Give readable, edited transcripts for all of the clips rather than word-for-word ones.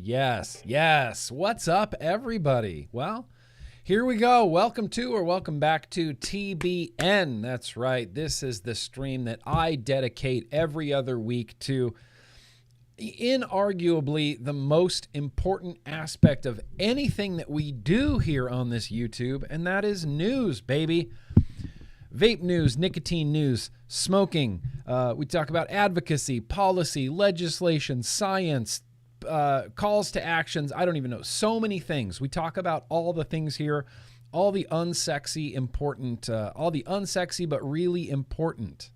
Yes, yes. What's up, everybody? Well, here we go. Welcome back to TBN. That's right. This is the stream that I dedicate every other week to inarguably the most important aspect of anything that we do here on this YouTube, and that is news, baby. Vape news, nicotine news, smoking. We talk about advocacy, policy, legislation, science, calls to actions. I don't even know. So many things. We talk about all the things here, all the unsexy, important, all the unsexy but really important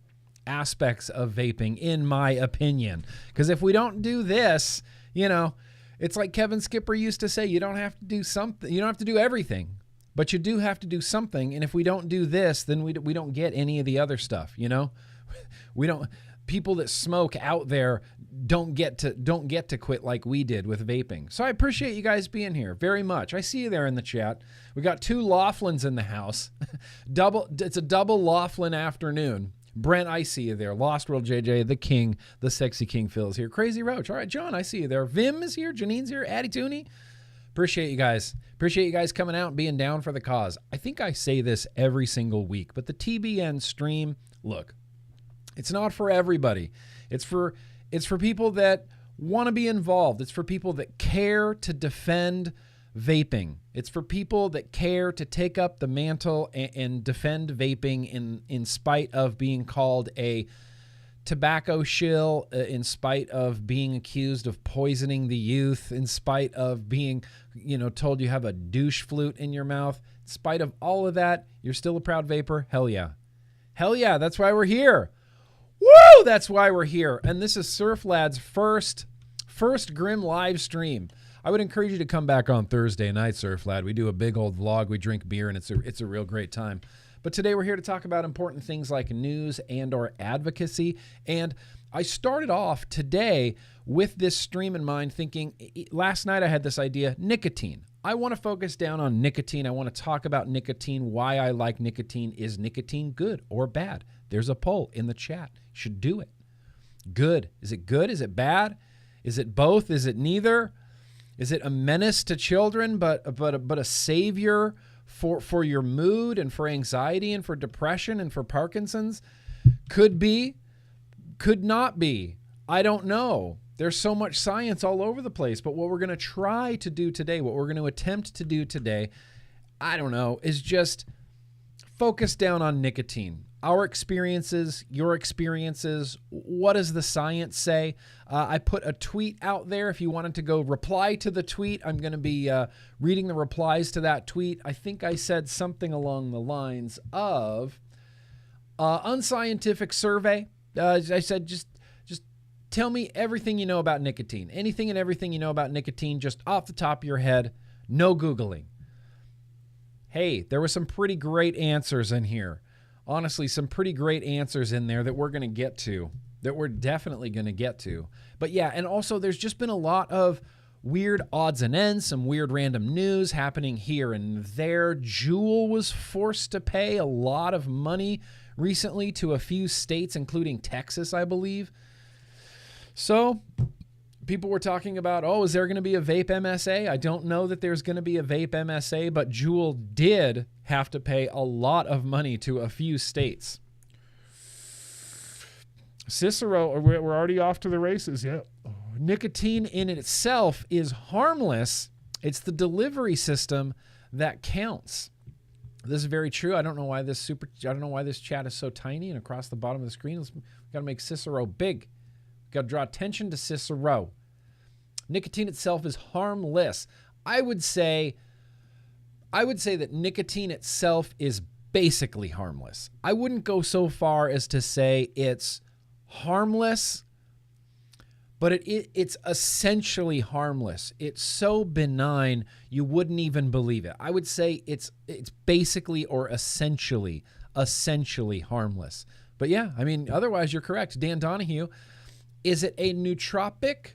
aspects of vaping, in my opinion. Because if we don't do this, it's like Kevin Skipper used to say, you don't have to do something. You don't have to do everything. But you do have to do something, and if we don't do this, then we don't get any of the other stuff, We don't. People that smoke out there don't get to quit like we did with vaping. So I appreciate you guys being here very much. I see you there in the chat. We got two Laughlins in the house. It's a double Laughlin afternoon. Brent, I see you there. Lost World JJ, the king, the sexy king Phil's here. Crazy Roach. All right, John, I see you there. Vim is here. Janine's here. Atone. Appreciate you guys. Appreciate you guys coming out and being down for the cause. I think I say this every single week, but the TBN stream, look, it's not for everybody. It's for people that want to be involved. It's for people that care to defend vaping. It's for people that care to take up the mantle and defend vaping in spite of being called a tobacco shill, in spite of being accused of poisoning the youth, in spite of being, told you have a douche flute in your mouth. In spite of all of that, you're still a proud vapor. Hell yeah. Hell yeah. That's why we're here. Woo! That's why we're here. And this is Surf Lad's first Grimm live stream. I would encourage you to come back on Thursday night, Surf Lad. We do a big old vlog. We drink beer, and it's a real great time. But today we're here to talk about important things like news and or advocacy. And I started off today with this stream in mind thinking, last night I had this idea, nicotine. I want to focus down on nicotine. I want to talk about nicotine, why I like nicotine. Is nicotine good or bad? There's a poll in the chat. You should do it. Good. Is it good? Is it bad? Is it both? Is it neither? Is it a menace to children but a savior for your mood and for anxiety and for depression and for Parkinson's? Could be, could not be. I don't know. There's so much science all over the place. But what we're going to try to do today, what we're going to attempt to do today, I don't know, is just focus down on nicotine. Our experiences, your experiences, what does the science say? I put a tweet out there. If you wanted to go reply to the tweet, I'm going to be reading the replies to that tweet. I think I said something along the lines of unscientific survey. I said, just tell me everything you know about nicotine. Anything and everything you know about nicotine, just off the top of your head, no Googling. Hey, there were some pretty great answers in here. Honestly, some pretty great answers in there that we're going to get to, that we're definitely going to get to. But yeah, and also there's just been a lot of weird odds and ends, some weird random news happening here and there. Juul was forced to pay a lot of money recently to a few states, including Texas, I believe. So people were talking about, is there going to be a vape MSA? I don't know that there's going to be a vape MSA, but Juul did have to pay a lot of money to a few states. Cicero, we're already off to the races. Yeah. Nicotine in itself is harmless. It's the delivery system that counts. This is very true. I don't know why this chat is so tiny and across the bottom of the screen. We got to make Cicero big. Got to draw attention to Cicero. Nicotine itself is harmless. I would say that nicotine itself is basically harmless. I wouldn't go so far as to say it's harmless, but it's essentially harmless. It's so benign you wouldn't even believe it. I would say it's basically or essentially harmless. But yeah, I mean, otherwise you're correct. Dan Donahue, is it a nootropic?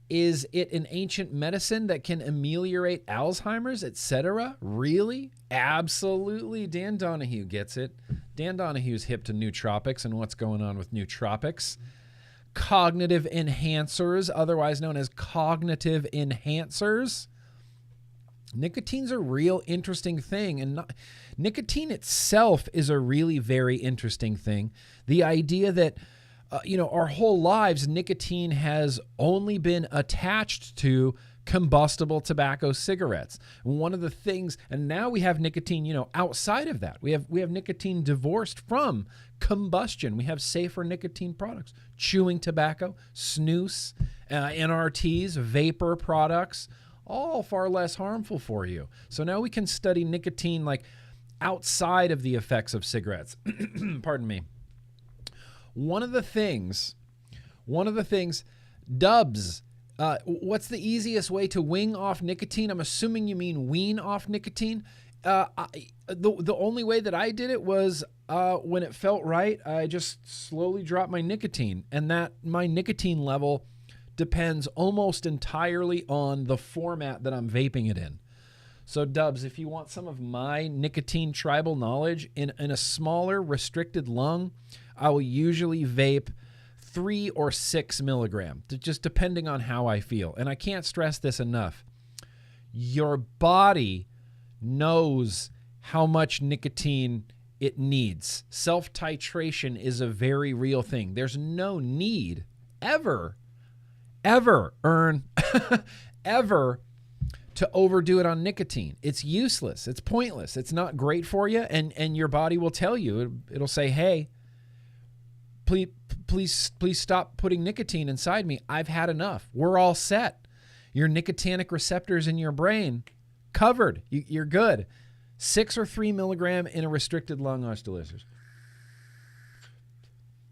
Is it an ancient medicine that can ameliorate Alzheimer's, etc.? Really? Absolutely. Dan Donahue gets it. Dan Donahue's hip to nootropics and what's going on with nootropics. cognitive enhancers, otherwise known as cognitive enhancers. Nicotine's a real interesting thing, and nicotine itself is a really very interesting thing. The idea that, our whole lives, nicotine has only been attached to combustible tobacco cigarettes. One of the things, and now we have nicotine, outside of that. We have nicotine divorced from combustion. We have safer nicotine products, chewing tobacco, snus, NRTs, vapor products, all far less harmful for you. So now we can study nicotine like outside of the effects of cigarettes. Pardon me. One of the things, Dubs, what's the easiest way to wing off nicotine? I'm assuming you mean wean off nicotine. The only way that I did it was when it felt right, I just slowly dropped my nicotine, and that my nicotine level depends almost entirely on the format that I'm vaping it in. So Dubs, if you want some of my nicotine tribal knowledge, in a smaller restricted lung, I will usually vape 3 or 6 milligram, just depending on how I feel. And I can't stress this enough. Your body knows how much nicotine it needs. Self-titration is a very real thing. There's no need ever to overdo it on nicotine. It's useless. It's pointless. It's not great for you. And your body will tell you, it'll say, hey, please stop putting nicotine inside me. I've had enough. We're all set. Your nicotinic receptors in your brain covered. You're good. 6 or 3 milligram in a restricted lung oscillators.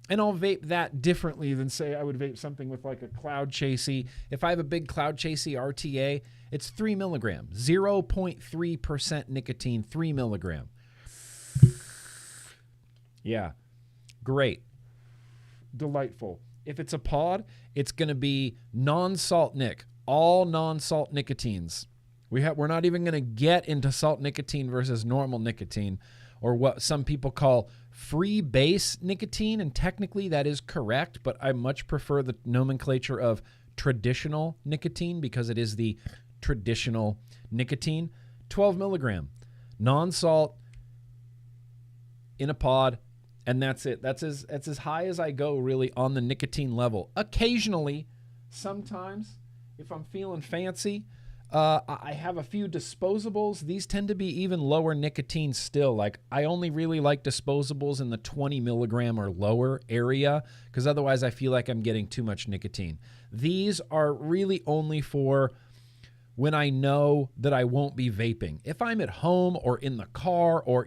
And I'll vape that differently than, say, I would vape something with like a Cloud Chasey. If I have a big Cloud Chasey RTA, it's 3 milligram, 0.3% nicotine, 3 milligram. Yeah, great. Delightful. If it's a pod, it's going to be non-salt nic, all non-salt nicotines. We're not even going to get into salt nicotine versus normal nicotine, or what some people call free base nicotine, and technically that is correct, but I much prefer the nomenclature of traditional nicotine because it is the traditional nicotine. 12 milligram, non-salt in a pod, and that's it. That's as high as I go really on the nicotine level. Occasionally, sometimes, if I'm feeling fancy, I have a few disposables. These tend to be even lower nicotine still. Like, I only really like disposables in the 20 milligram or lower area because otherwise I feel like I'm getting too much nicotine. These are really only for when I know that I won't be vaping. If I'm at home or in the car or,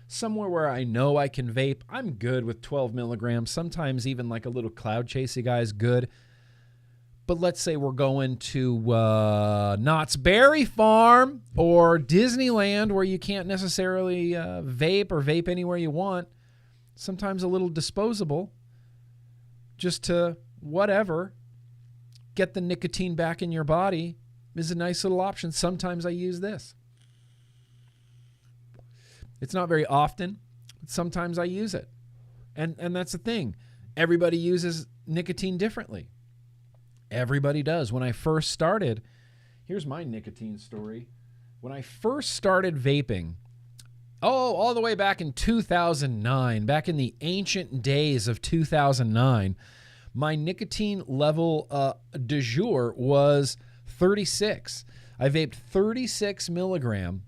somewhere where I know I can vape, I'm good with 12 milligrams. Sometimes even like a little Cloud Chasey guy is good. But let's say we're going to Knott's Berry Farm or Disneyland where you can't necessarily vape or vape anywhere you want. Sometimes a little disposable just to whatever, get the nicotine back in your body is a nice little option. Sometimes I use this. It's not very often, but sometimes I use it. And that's the thing. Everybody uses nicotine differently. Everybody does. When I first started, here's my nicotine story. When I first started vaping, all the way back in 2009, back in the ancient days of 2009, my nicotine level du jour was 36. I vaped 36 milligram.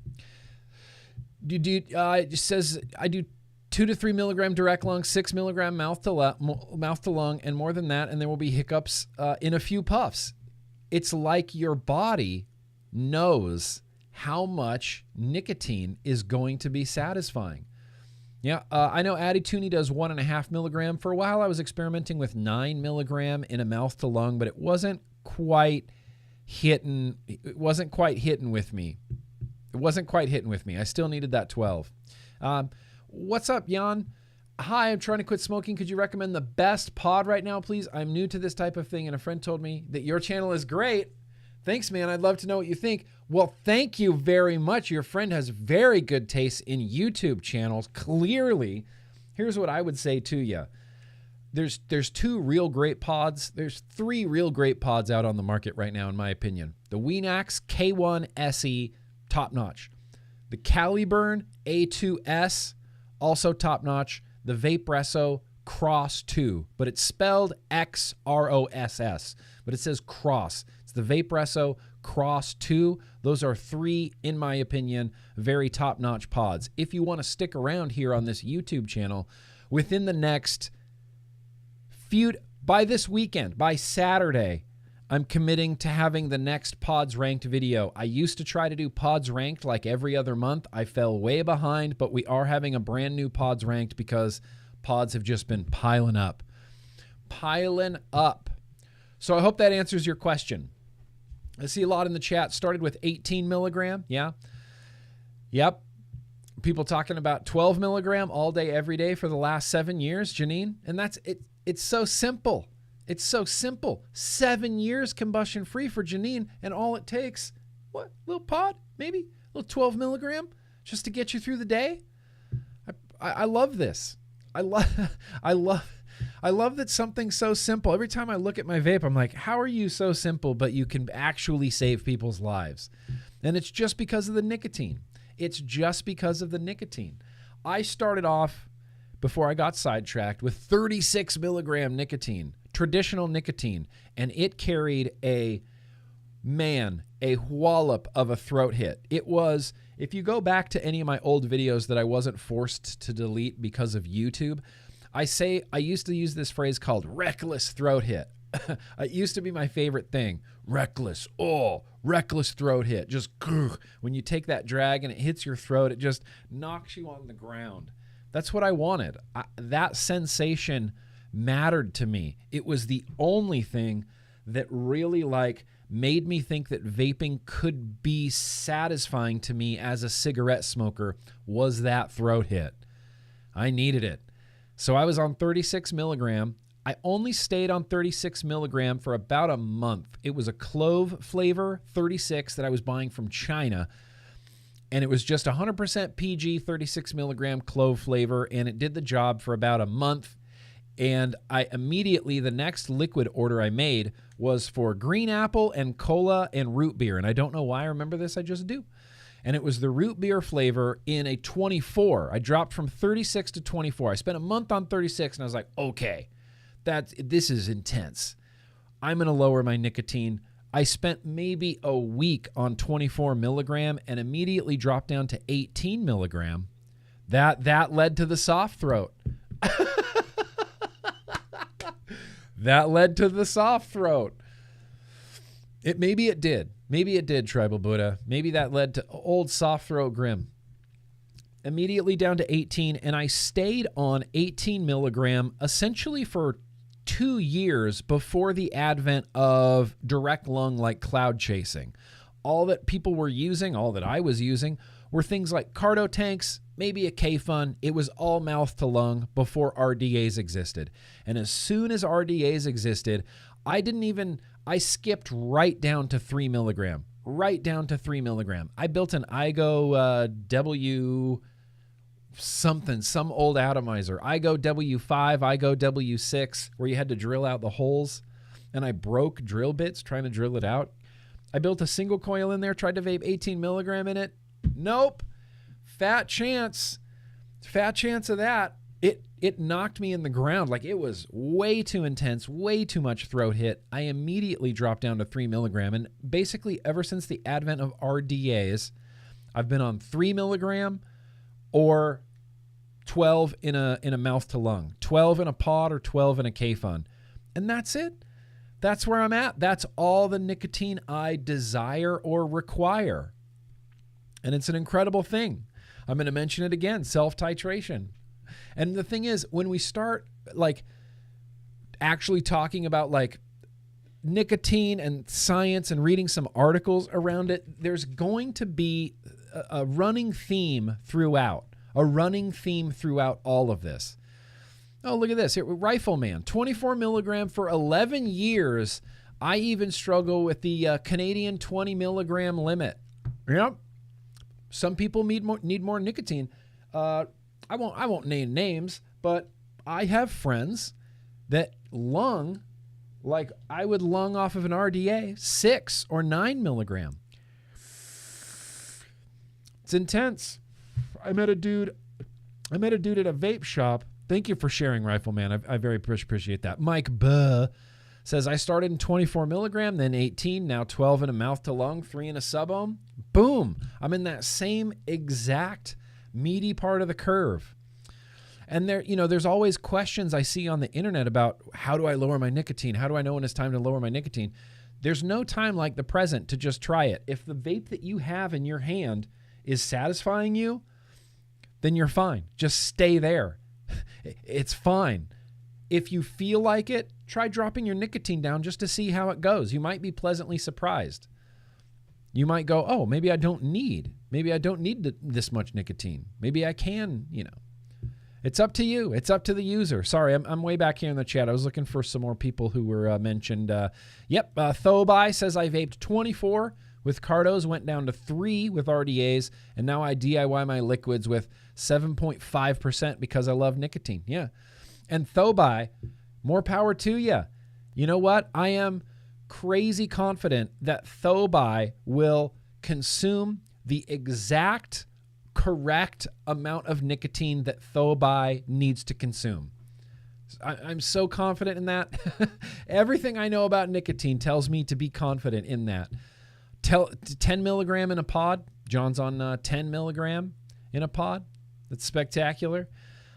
It says I do 2 to 3 milligram direct lung, 6 milligram mouth to lung, and more than that, and there will be hiccups in a few puffs. It's like your body knows how much nicotine is going to be satisfying. Yeah, I know Atone does 1.5 milligram. For a while, I was experimenting with 9 milligram in a mouth to lung, but it wasn't quite hitting. It wasn't quite hitting with me. I still needed that 12. What's up, Jan? Hi, I'm trying to quit smoking. Could you recommend the best pod right now, please? I'm new to this type of thing, and a friend told me that your channel is great. Thanks, man. I'd love to know what you think. Well, thank you very much. Your friend has very good taste in YouTube channels, clearly. Here's what I would say to you. there's two real great pods. There's three real great pods out on the market right now, in my opinion. The Weenax K1 SE, top notch. The Caliburn A2S, also top notch. The Vaporesso Cross 2, but it's spelled X-R-O-S-S, but it says Cross. It's the Vaporesso Cross 2. Those are three, in my opinion, very top-notch pods. If you want to stick around here on this YouTube channel, within the next by this weekend, by Saturday, I'm committing to having the next Pods Ranked video. I used to try to do Pods Ranked like every other month. I fell way behind, but we are having a brand new Pods Ranked because pods have just been piling up. Piling up. So I hope that answers your question. I see a lot in the chat. Started with 18 milligram. Yeah. Yep. People talking about 12 milligram all day, every day for the last 7 years, Janine. And that's it. It's so simple. It's so simple. 7 years combustion free for Janine. And all it takes, what? Little pod, maybe? A little 12 milligram just to get you through the day. I love this. I love that something so simple. Every time I look at my vape, I'm like, how are you so simple, but you can actually save people's lives? And it's just because of the nicotine. It's just because of the nicotine. I started off, before I got sidetracked, with 36 milligram nicotine, traditional nicotine, and it carried a wallop of a throat hit. It was, if you go back to any of my old videos that I wasn't forced to delete because of YouTube, I used to use this phrase called reckless throat hit. It used to be my favorite thing. Reckless throat hit. Just when you take that drag and it hits your throat, it just knocks you on the ground. That's what I wanted. That sensation mattered to me. It was the only thing that really made me think that vaping could be satisfying to me as a cigarette smoker, was that throat hit. I needed it. So I was on 36 milligram. I only stayed on 36 milligram for about a month. It was a clove flavor 36 that I was buying from China. And it was just 100% PG 36 milligram clove flavor. And it did the job for about a month. And I immediately, the next liquid order I made was for green apple and cola and root beer. And I don't know why I remember this, I just do. And it was the root beer flavor in a 24. I dropped from 36 to 24. I spent a month on 36 and I was like, okay, this is intense. I'm going to lower my nicotine. I spent maybe a week on 24 milligram and immediately dropped down to 18 milligram. That led to the soft throat. That led to the soft throat. Maybe it did. Maybe it did, Tribal Buddha. Maybe that led to old soft throat Grimm. Immediately down to 18, and I stayed on 18 milligram essentially for 2 years before the advent of direct lung like cloud chasing. All that people were using, all that I was using, were things like cardo tanks, maybe a K-Fun. It was all mouth to lung before RDAs existed. And as soon as RDAs existed, I skipped right down to 3 milligram. Right down to 3 milligram. I built an IGO W something, some old atomizer. IGO W5, IGO W6, where you had to drill out the holes. And I broke drill bits trying to drill it out. I built a single coil in there, tried to vape 18 milligram in it. Nope. Fat chance of that. It knocked me in the ground. Like, it was way too intense, way too much throat hit. I immediately dropped down to 3 milligram. And basically, ever since the advent of RDAs, I've been on 3 milligram or 12 in a mouth to lung, 12 in a pod or 12 in a K-Fun. And that's it. That's where I'm at. That's all the nicotine I desire or require. And it's an incredible thing. I'm going to mention it again, self-titration. And the thing is, when we start actually talking about nicotine and science and reading some articles around it, there's going to be a running theme throughout all of this. Oh, look at this. Here, Rifleman, 24 milligram for 11 years. I even struggle with the Canadian 20 milligram limit. Yep. Some people need more nicotine. I won't name names, but I have friends that lung, like I would lung off of an RDA, 6 or 9 milligram. It's intense. I met a dude at a vape shop. Thank you for sharing, Rifleman. I very appreciate that. Mike Buh says, I started in 24 milligram, then 18, now 12 in a mouth to lung, 3 in a subohm. Boom. I'm in that same exact meaty part of the curve. And there's always questions I see on the internet about how do I lower my nicotine? How do I know when it's time to lower my nicotine? There's no time like the present to just try it. If the vape that you have in your hand is satisfying you, then you're fine. Just stay there. It's fine. If you feel like it, try dropping your nicotine down just to see how it goes. You might be pleasantly surprised. You might go, oh, maybe I don't need this much nicotine. Maybe I can, It's up to you. It's up to the user. Sorry, I'm way back here in the chat. I was looking for some more people who were mentioned. Thobai says I vaped 24 with Cardos, went down to 3 with RDAs, and now I DIY my liquids with 7.5% because I love nicotine. Yeah. And Thobai, more power to you. You know what? I am crazy confident that Thobai will consume the exact correct amount of nicotine that Thobai needs to consume. I'm so confident in that. Everything I know about nicotine tells me to be confident in that. 10 milligram in a pod. John's on 10 milligram in a pod. That's spectacular.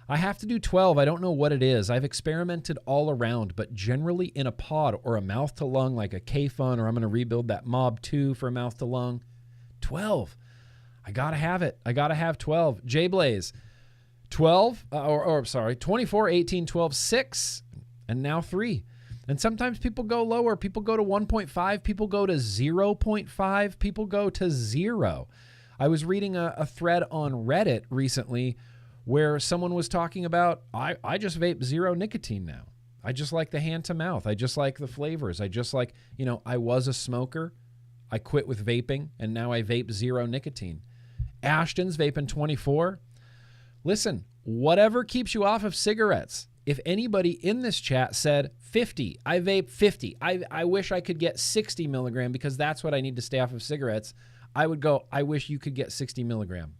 I have to do 12. I don't know what it is. I've experimented all around, but generally in a pod or a mouth to lung, like a K-Fun, or I'm going to rebuild that Mob 2 for a mouth to lung. 12. I got to have it. I got to have 12. J-Blaze, 24, 18, 12, 6, and now 3. And sometimes people go lower. People go to 1.5. People go to 0.5. People go to 0. I was reading a thread on Reddit recently where someone was talking about, I just vape 0 nicotine now. I just like the hand to mouth. I just like the flavors. I just like, I was a smoker. I quit with vaping, and now I vape 0 nicotine. Ashton's vaping 24. Listen, whatever keeps you off of cigarettes. If anybody in this chat said 50, I vape 50. I wish I could get 60 milligram because that's what I need to stay off of cigarettes. I would go, I wish you could get 60 milligram.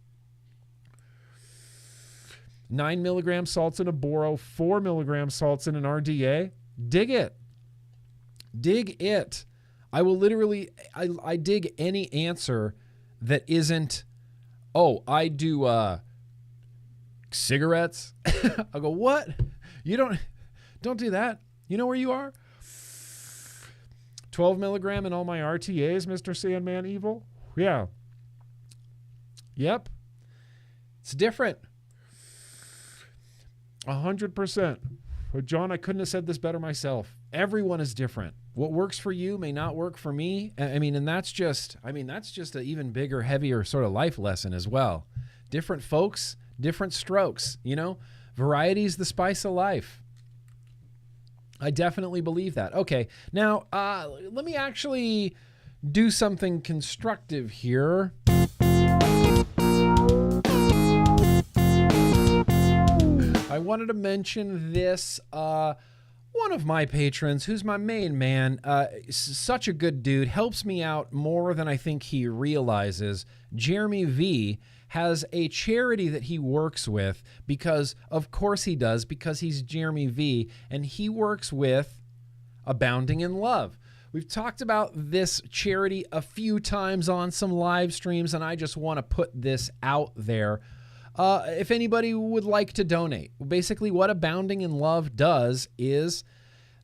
9 milligram salts in a Boro, 4 milligram salts in an RDA. Dig it. Dig it. I will literally, I dig any answer that isn't, oh, I do cigarettes. I'll go, what? You don't do that. You know where you are? 12 milligram in all my RTAs, Mr. Sandman Evil. Yeah. Yep. It's different. 100%. But John, I couldn't have said this better myself. Everyone is different. What works for you may not work for me. And that's just an even bigger, heavier sort of life lesson as well. Different folks, different strokes, Variety is the spice of life. I definitely believe that. Okay, now let me actually do something constructive here. I wanted to mention this. One of my patrons, who's my main man, such a good dude, helps me out more than I think he realizes. Jeremy V has a charity that he works with because, of course he does, because he's Jeremy V, and he works with Abounding in Love. We've talked about this charity a few times on some live streams, and I just want to put this out there. If anybody would like to donate, basically what Abounding in Love does is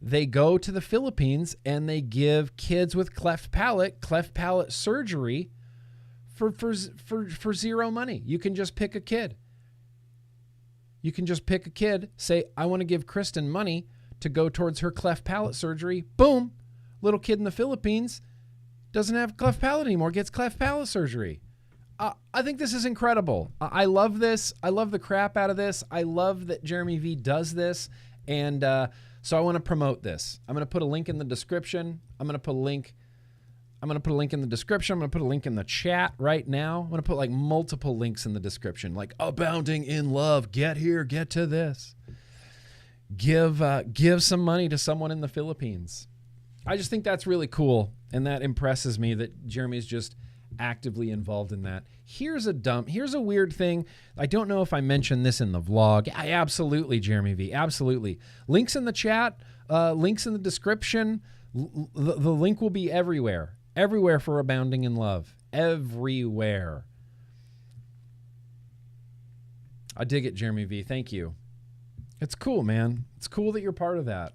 they go to the Philippines and they give kids with cleft palate surgery for zero money. You can just pick a kid. Say, I want to give Kristen money to go towards her cleft palate surgery. Boom. Little kid in the Philippines doesn't have cleft palate anymore, gets cleft palate surgery. I think this is incredible. I love this. I love the crap out of this. I love that Jeremy V does this. And so I want to promote this. I'm going to put a link in the description. I'm going to put a link in the description. I'm going to put a link in the chat right now. I'm going to put like multiple links in the description, like Abounding in Love. Get here, get to this. give some money to someone in the Philippines. I just think that's really cool, and that impresses me that Jeremy's just actively involved in that. Here's a weird thing. I don't know if I mentioned this in the vlog. Absolutely, Jeremy V. Absolutely. Links in the chat, links in the description. The link will be everywhere. Everywhere for Abounding in Love. Everywhere. I dig it, Jeremy V. Thank you. It's cool, man. It's cool that you're part of that.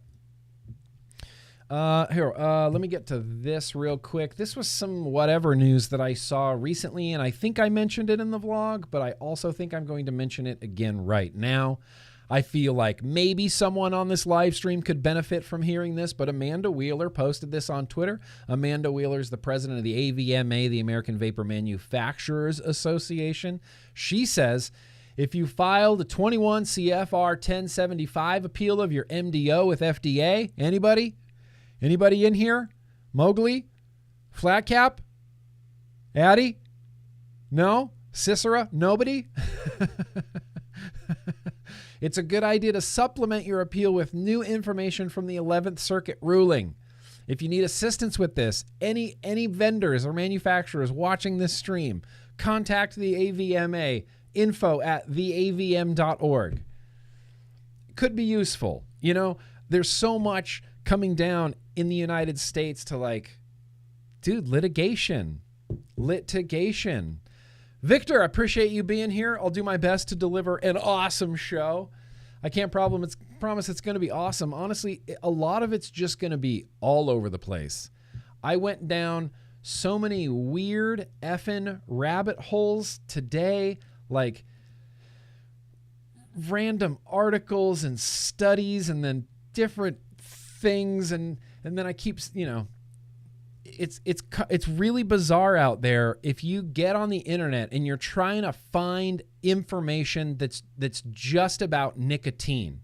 Let me get to this real quick. This was some whatever news that I saw recently, and I think I mentioned it in the vlog, but I also think I'm going to mention it again right now. I feel like maybe someone on this live stream could benefit from hearing this, but Amanda Wheeler posted this on Twitter. Amanda Wheeler is the president of the AVMA, the American Vapor Manufacturers Association. She says, if you filed a 21 CFR 1075 appeal of your MDO with FDA, anybody in here? Mowgli? Flat Cap? Addy? No? Cicera? Nobody? It's a good idea to supplement your appeal with new information from the 11th Circuit ruling. If you need assistance with this, any vendors or manufacturers watching this stream, contact the AVMA, info@theavm.org. Could be useful. You know, there's so much coming down in the United States to like, dude, litigation. Victor, I appreciate you being here. I'll do my best to deliver an awesome show. I can't promise it's going to be awesome. Honestly, a lot of it's just going to be all over the place. I went down so many weird effing rabbit holes today, like random articles and studies and then different things. And then I keep, you know, it's really bizarre out there. If you get on the internet and you're trying to find information that's just about nicotine,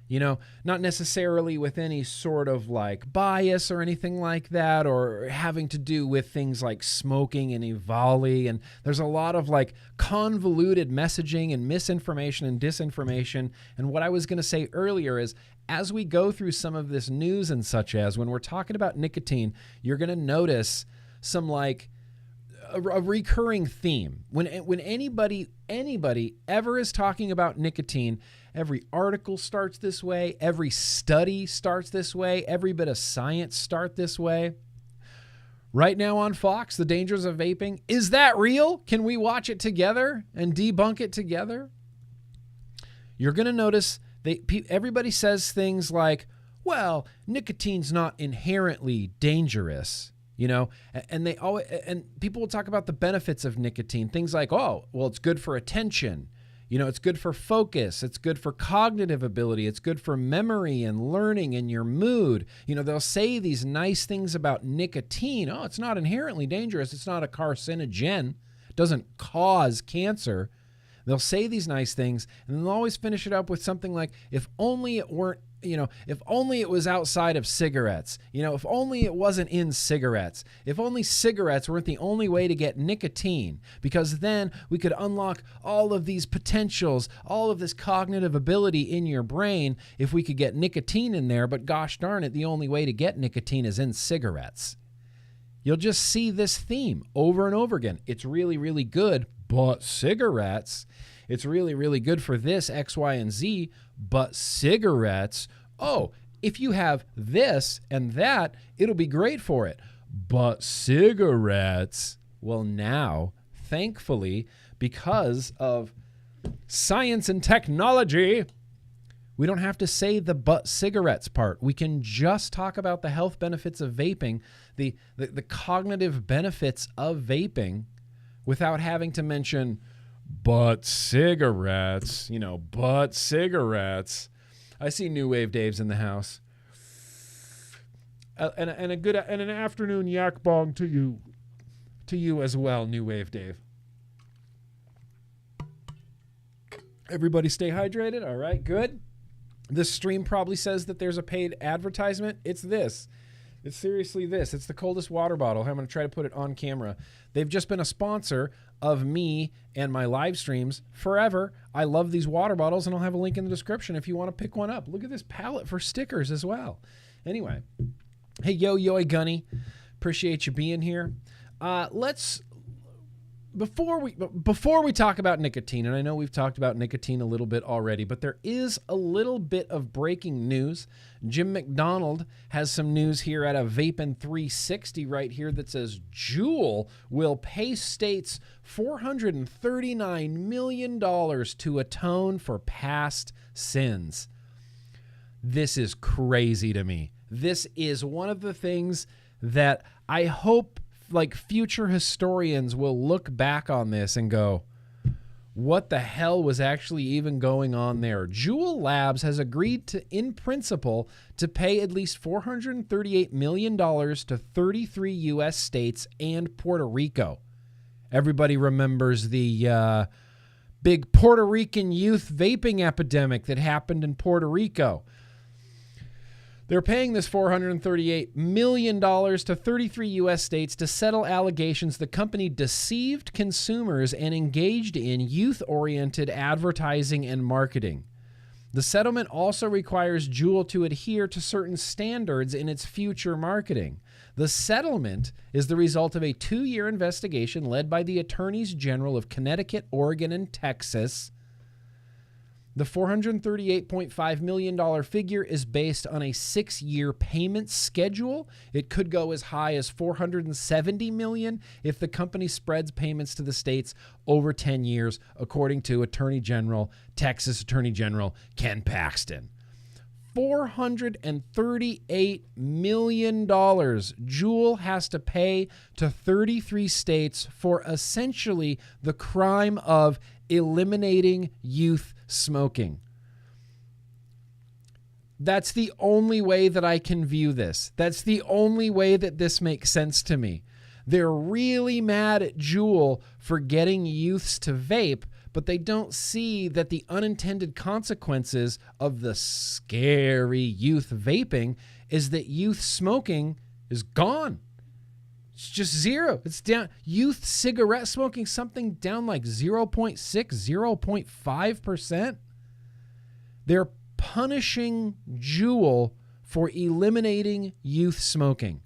you know, not necessarily with any sort of like bias or anything like that, or having to do with things like smoking and EVALI. And there's a lot of like convoluted messaging and misinformation and disinformation. And what I was going to say earlier is, as we go through some of this news and such as when we're talking about nicotine, you're going to notice some like a recurring theme. When anybody ever is talking about nicotine, every article starts this way, every study starts this way, every bit of science starts this way. Right now on Fox, The Dangers of Vaping. Is that real? Can we watch it together and debunk it together? You're going to notice everybody says things like, well, nicotine's not inherently dangerous, you know, and people will talk about the benefits of nicotine. Things like, oh, well, it's good for attention. You know, it's good for focus. It's good for cognitive ability. It's good for memory and learning and your mood. You know, they'll say these nice things about nicotine. Oh, it's not inherently dangerous. It's not a carcinogen. It doesn't cause cancer. They'll say these nice things, and then they'll always finish it up with something like, if only it weren't, you know, if only it was outside of cigarettes, you know, if only it wasn't in cigarettes, if only cigarettes weren't the only way to get nicotine, because then we could unlock all of these potentials, all of this cognitive ability in your brain if we could get nicotine in there, but gosh darn it, the only way to get nicotine is in cigarettes. You'll just see this theme over and over again. It's really, really good, but cigarettes. It's really, really good for this, X, Y, and Z, but cigarettes, oh, if you have this and that, it'll be great for it. But cigarettes, well now, thankfully, because of science and technology, we don't have to say the but cigarettes part. We can just talk about the health benefits of vaping, the cognitive benefits of vaping, without having to mention but cigarettes, you know, but cigarettes. I see New Wave Dave's in the house. And an afternoon yak bong to you as well, New Wave Dave. Everybody stay hydrated. All right, good. This stream probably says that there's a paid advertisement. It's this. It's seriously this. It's the coldest water bottle. I'm going to try to put it on camera. They've just been a sponsor of me and my live streams forever. I love these water bottles, and I'll have a link in the description if you want to pick one up. Look at this palette for stickers as well. Anyway, hey, yo, Gunny. Appreciate you being here. Before we talk about nicotine, and I know we've talked about nicotine a little bit already, but there is a little bit of breaking news. Jim McDonald has some news here at a Vaping 360 right here that says Juul will pay states $439 million to atone for past sins. This is crazy to me. This is one of the things that I hope like future historians will look back on this and go, what the hell was actually even going on there? Juul Labs has agreed to, in principle, to pay at least $438 million to 33 U.S. states and Puerto Rico. Everybody remembers the big Puerto Rican youth vaping epidemic that happened in Puerto Rico. They're paying this $438 million to 33 U.S. states to settle allegations the company deceived consumers and engaged in youth-oriented advertising and marketing. The settlement also requires Juul to adhere to certain standards in its future marketing. The settlement is the result of a 2-year investigation led by the Attorneys General of Connecticut, Oregon, and Texas. The $438.5 million figure is based on a 6-year payment schedule. It could go as high as $470 million if the company spreads payments to the states over 10 years, according to Texas Attorney General Ken Paxton. $438 million Juul has to pay to 33 states for essentially the crime of eliminating youth smoking. That's the only way that I can view this. That's the only way that this makes sense to me. They're really mad at Juul for getting youths to vape, but they don't see that the unintended consequences of the scary youth vaping is that youth smoking is gone. It's just zero. It's down. Youth cigarette smoking, something down like 0.6, 0.5%. They're punishing Juul for eliminating youth smoking.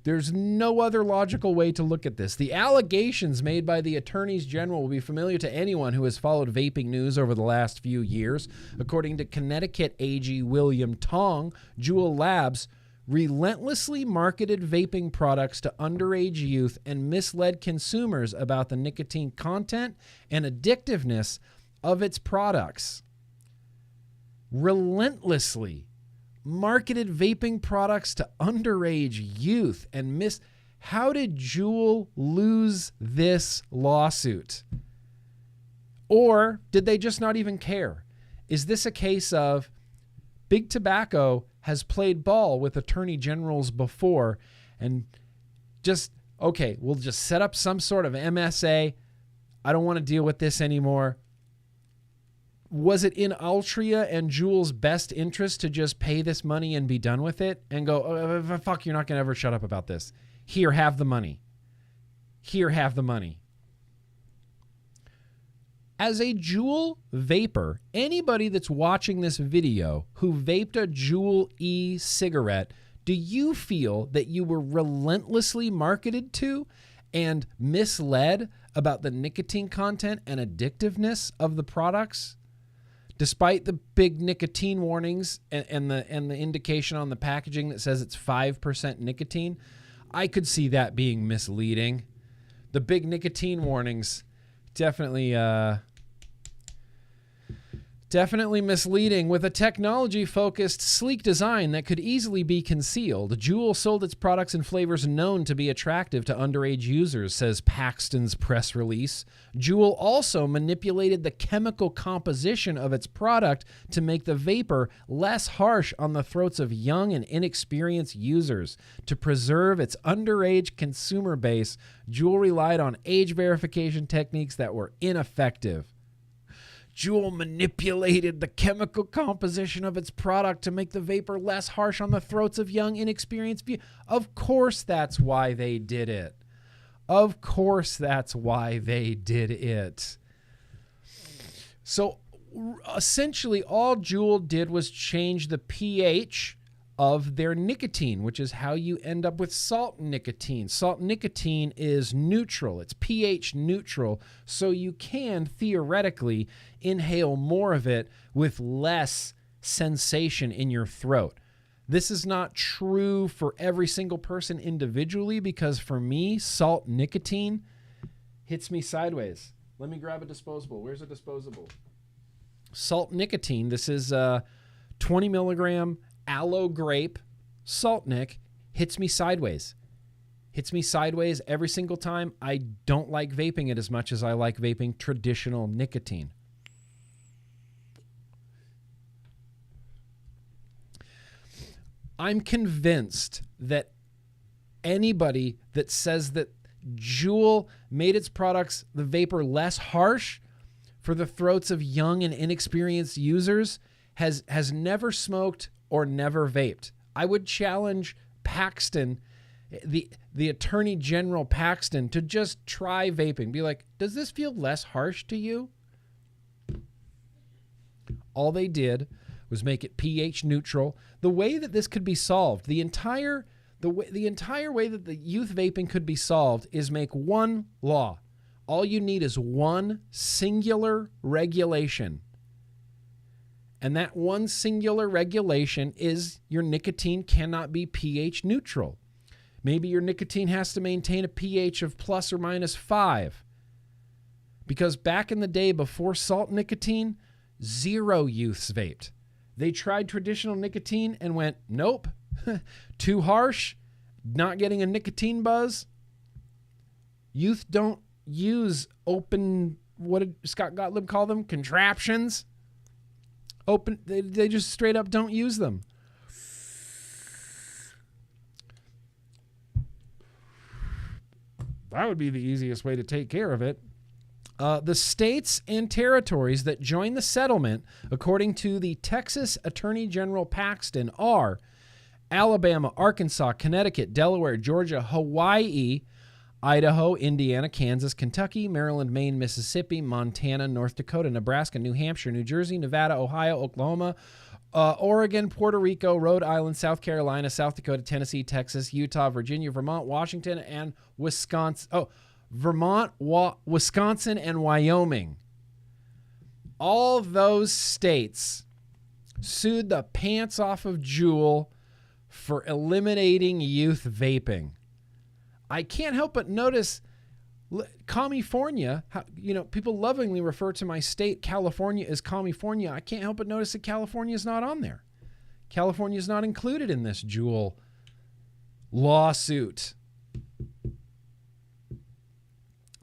There's no other logical way to look at this. The allegations made by the attorneys general will be familiar to anyone who has followed vaping news over the last few years. According to Connecticut AG William Tong, Juul Labs relentlessly marketed vaping products to underage youth and misled consumers about the nicotine content and addictiveness of its products. Relentlessly marketed vaping products to underage youth and How did Juul lose this lawsuit? Or did they just not even care? Is this a case of Big Tobacco has played ball with attorney generals before and just, okay, we'll just set up some sort of MSA. I don't want to deal with this anymore. Was it in Altria and Juul's best interest to just pay this money and be done with it and go, oh, fuck, you're not going to ever shut up about this. Here, have the money. Here, have the money. As a Juul vapor, anybody that's watching this video who vaped a Juul e-cigarette, do you feel that you were relentlessly marketed to and misled about the nicotine content and addictiveness of the products? Despite the big nicotine warnings and the indication on the packaging that says it's 5% nicotine, I could see that being misleading. The big nicotine warnings definitely misleading. With a technology-focused, sleek design that could easily be concealed, Juul sold its products in flavors known to be attractive to underage users, says Paxton's press release. Juul also manipulated the chemical composition of its product to make the vapor less harsh on the throats of young and inexperienced users. To preserve its underage consumer base, Juul relied on age verification techniques that were ineffective. Juul manipulated the chemical composition of its product to make the vapor less harsh on the throats of young, inexperienced viewers. Of course that's why they did it. Of course that's why they did it. So essentially all Juul did was change the pH of their nicotine, which is how you end up with salt nicotine. Salt nicotine is neutral. It's pH neutral, so you can theoretically inhale more of it with less sensation in your throat. This is not true for every single person individually, because for me, salt nicotine hits me sideways. Let me grab a disposable. Where's a disposable? Salt nicotine. This is 20 milligram aloe grape salt nic, hits me sideways. Hits me sideways every single time. I don't like vaping it as much as I like vaping traditional nicotine. I'm convinced that anybody that says that Juul made its products, the vapor, less harsh for the throats of young and inexperienced users has never smoked or never vaped. I would challenge Paxton, the Attorney General Paxton, to just try vaping. Be like, does this feel less harsh to you? All they did was make it pH neutral. The way that this could be solved, the entire way that the youth vaping could be solved is make one law. All you need is one singular regulation. And that one singular regulation is your nicotine cannot be pH neutral. Maybe your nicotine has to maintain a pH of plus or minus 5. Because back in the day before salt nicotine, 0 youths vaped. They tried traditional nicotine and went, nope, too harsh, not getting a nicotine buzz. Youth don't use open, what did Scott Gottlieb call them? Contraptions. Open, they just straight up don't use them. That would be the easiest way to take care of it. The states and territories that join the settlement, according to the Texas Attorney General Paxton, are Alabama, Arkansas, Connecticut, Delaware, Georgia, Hawaii, Idaho, Indiana, Kansas, Kentucky, Maryland, Maine, Mississippi, Montana, North Dakota, Nebraska, New Hampshire, New Jersey, Nevada, Ohio, Oklahoma, Oregon, Puerto Rico, Rhode Island, South Carolina, South Dakota, Tennessee, Texas, Utah, Virginia, Vermont, Washington, and Wisconsin. Oh, Vermont, Wisconsin, and Wyoming. All those states sued the pants off of Juul for eliminating youth vaping. I can't help but notice California, people lovingly refer to my state, California, as California. I can't help but notice that California is not on there. California is not included in this Juul lawsuit.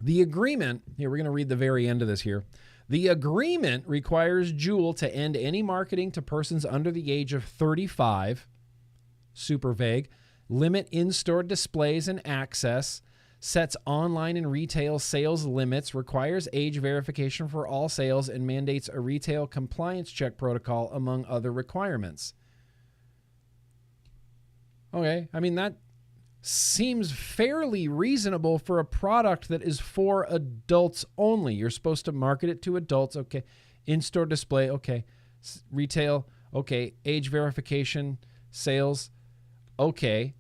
The agreement, here we're going to read the very end of this here. The agreement requires Juul to end any marketing to persons under the age of 35, super vague, limit in-store displays and access, sets online and retail sales limits, requires age verification for all sales, and mandates a retail compliance check protocol, among other requirements. Okay, I mean, that seems fairly reasonable for a product that is for adults only. You're supposed to market it to adults, okay. In-store display, okay. Retail, okay. Age verification, sales, okay.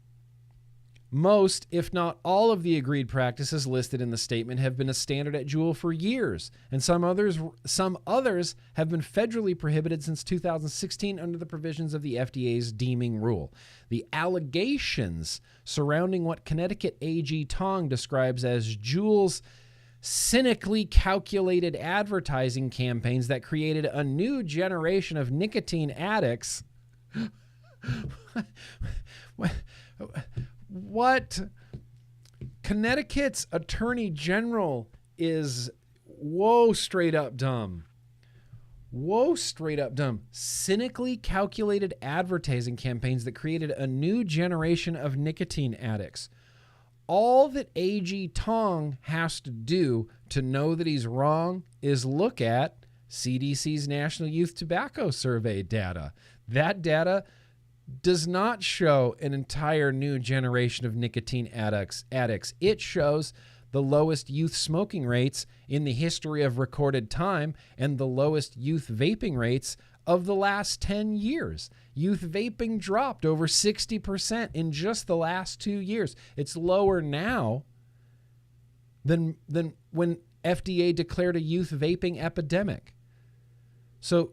Most, if not all, of the agreed practices listed in the statement have been a standard at Juul for years, and some others have been federally prohibited since 2016 under the provisions of the FDA's deeming rule. The allegations surrounding what Connecticut AG Tong describes as Juul's cynically calculated advertising campaigns that created a new generation of nicotine addicts. What? Connecticut's Attorney General is straight up dumb. Straight up dumb. Cynically calculated advertising campaigns that created a new generation of nicotine addicts. All that AG Tong has to do to know that he's wrong is look at CDC's National Youth Tobacco Survey data. That data does not show an entire new generation of nicotine addicts. It shows the lowest youth smoking rates in the history of recorded time and the lowest youth vaping rates of the last 10 years. Youth vaping dropped over 60% in just the last 2 years. It's lower now than when FDA declared a youth vaping epidemic. So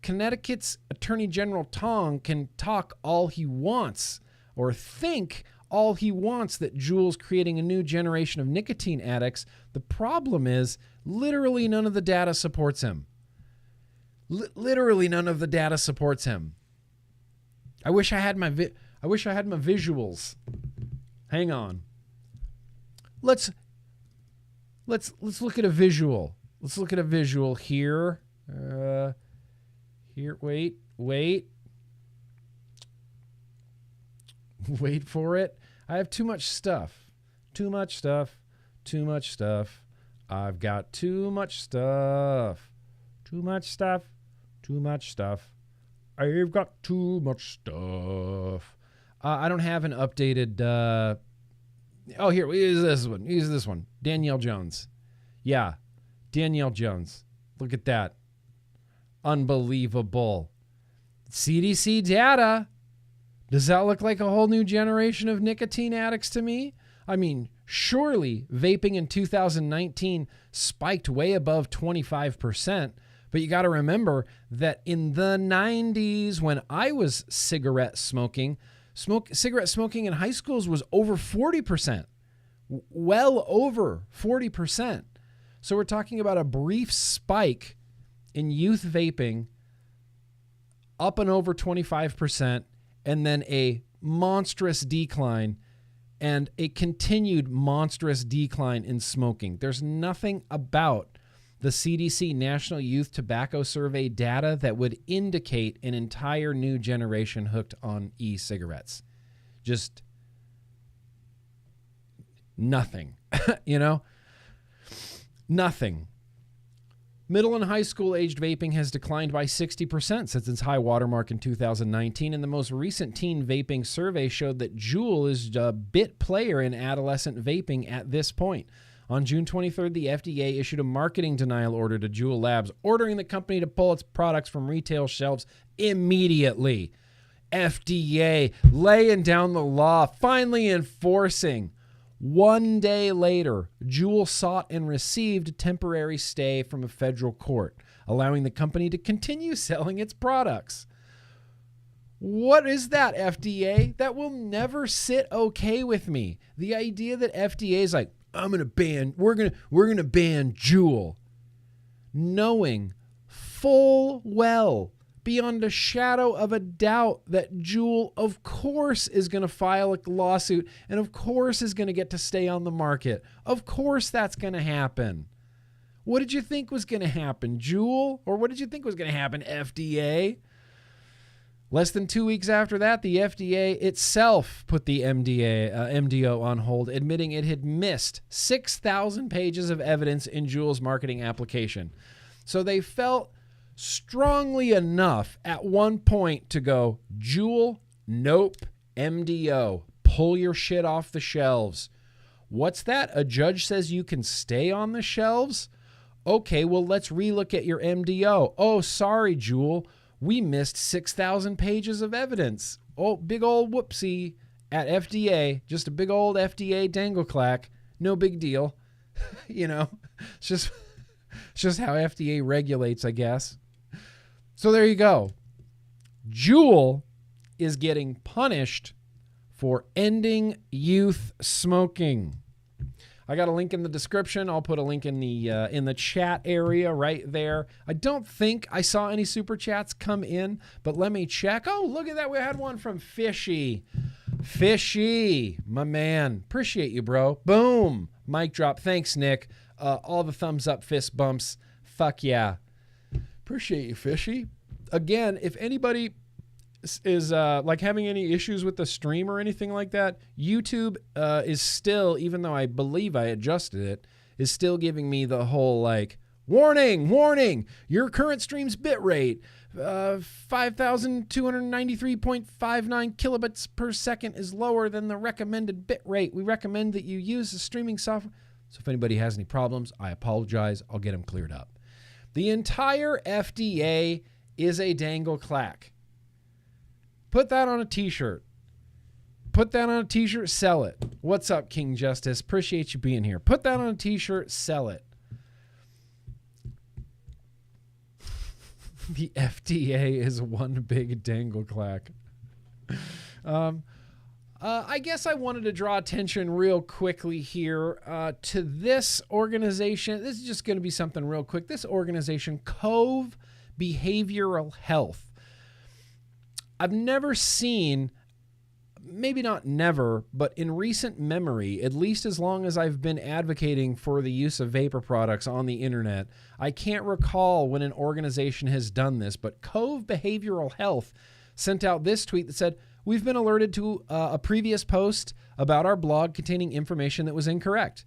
Connecticut's Attorney General Tong can talk all he wants or think all he wants that Juul's creating a new generation of nicotine addicts. The problem is literally none of the data supports him. Literally none of the data supports him. I wish I had my visuals. Hang on. Let's look at a visual. Let's look at a visual here. Here, wait for it. I have too much stuff. I've got too much stuff. I don't have an updated. Here, use this one. Danielle Jones. Yeah, Danielle Jones. Look at that. Unbelievable. CDC data. Does that look like a whole new generation of nicotine addicts to me? I mean, surely vaping in 2019 spiked way above 25%, but you got to remember that in the 90s when I was cigarette smoking in high schools was over 40%. Well over 40%. So we're talking about a brief spike in youth vaping up and over 25%, and then a monstrous decline and a continued monstrous decline in smoking. There's nothing about the CDC National Youth Tobacco Survey data that would indicate an entire new generation hooked on e-cigarettes. Just nothing, Nothing. Middle and high school aged vaping has declined by 60% since its high watermark in 2019, and the most recent teen vaping survey showed that Juul is a bit player in adolescent vaping at this point. On June 23rd, the FDA issued a marketing denial order to Juul Labs, ordering the company to pull its products from retail shelves immediately. FDA laying down the law, finally enforcing. 1 day later, Juul sought and received a temporary stay from a federal court, allowing the company to continue selling its products. What is that, FDA? That will never sit okay with me. The idea that FDA is like, we're gonna ban Juul, knowing full well, beyond a shadow of a doubt, that Juul, of course, is going to file a lawsuit and of course is going to get to stay on the market. Of course that's going to happen. What did you think was going to happen, Juul? Or what did you think was going to happen, FDA? Less than 2 weeks after that, the FDA itself put the MDO on hold, admitting it had missed 6,000 pages of evidence in Juul's marketing application. So they felt strongly enough at one point to go, Juul, nope, MDO, pull your shit off the shelves. What's that? A judge says you can stay on the shelves? Okay, well, let's relook at your MDO. Oh, sorry, Juul, we missed 6,000 pages of evidence. Oh, big old whoopsie at FDA, just a big old FDA dangleclack. No big deal. It's just how FDA regulates, I guess. So there you go. Juul is getting punished for ending youth smoking. I got a link in the description. I'll put a link in the chat area right there. I don't think I saw any super chats come in, but let me check. Oh, look at that. We had one from Fishy. Fishy, my man. Appreciate you, bro. Boom. Mic drop. Thanks, Nick. All the thumbs up, fist bumps. Fuck yeah. Appreciate you, Fishy. Again, if anybody is like having any issues with the stream or anything like that, YouTube is still, even though I believe I adjusted it, is still giving me the whole like, Warning, your current stream's bit rate, 5,293.59 kilobits per second is lower than the recommended bit rate. We recommend that you use the streaming software. So if anybody has any problems, I apologize. I'll get them cleared up. The entire FDA is a dangle clack. Put that on a t-shirt. Put that on a t-shirt, sell it. What's up, King Justice? Appreciate you being here. Put that on a t-shirt, sell it. The FDA is one big dangle clack. I guess I wanted to draw attention real quickly here to this organization. This is just going to be something real quick. This organization, Cove Behavioral Health. I've never seen, maybe not never, but in recent memory, at least as long as I've been advocating for the use of vapor products on the internet, I can't recall when an organization has done this, but Cove Behavioral Health sent out this tweet that said, "We've been alerted to a previous post about our blog containing information that was incorrect.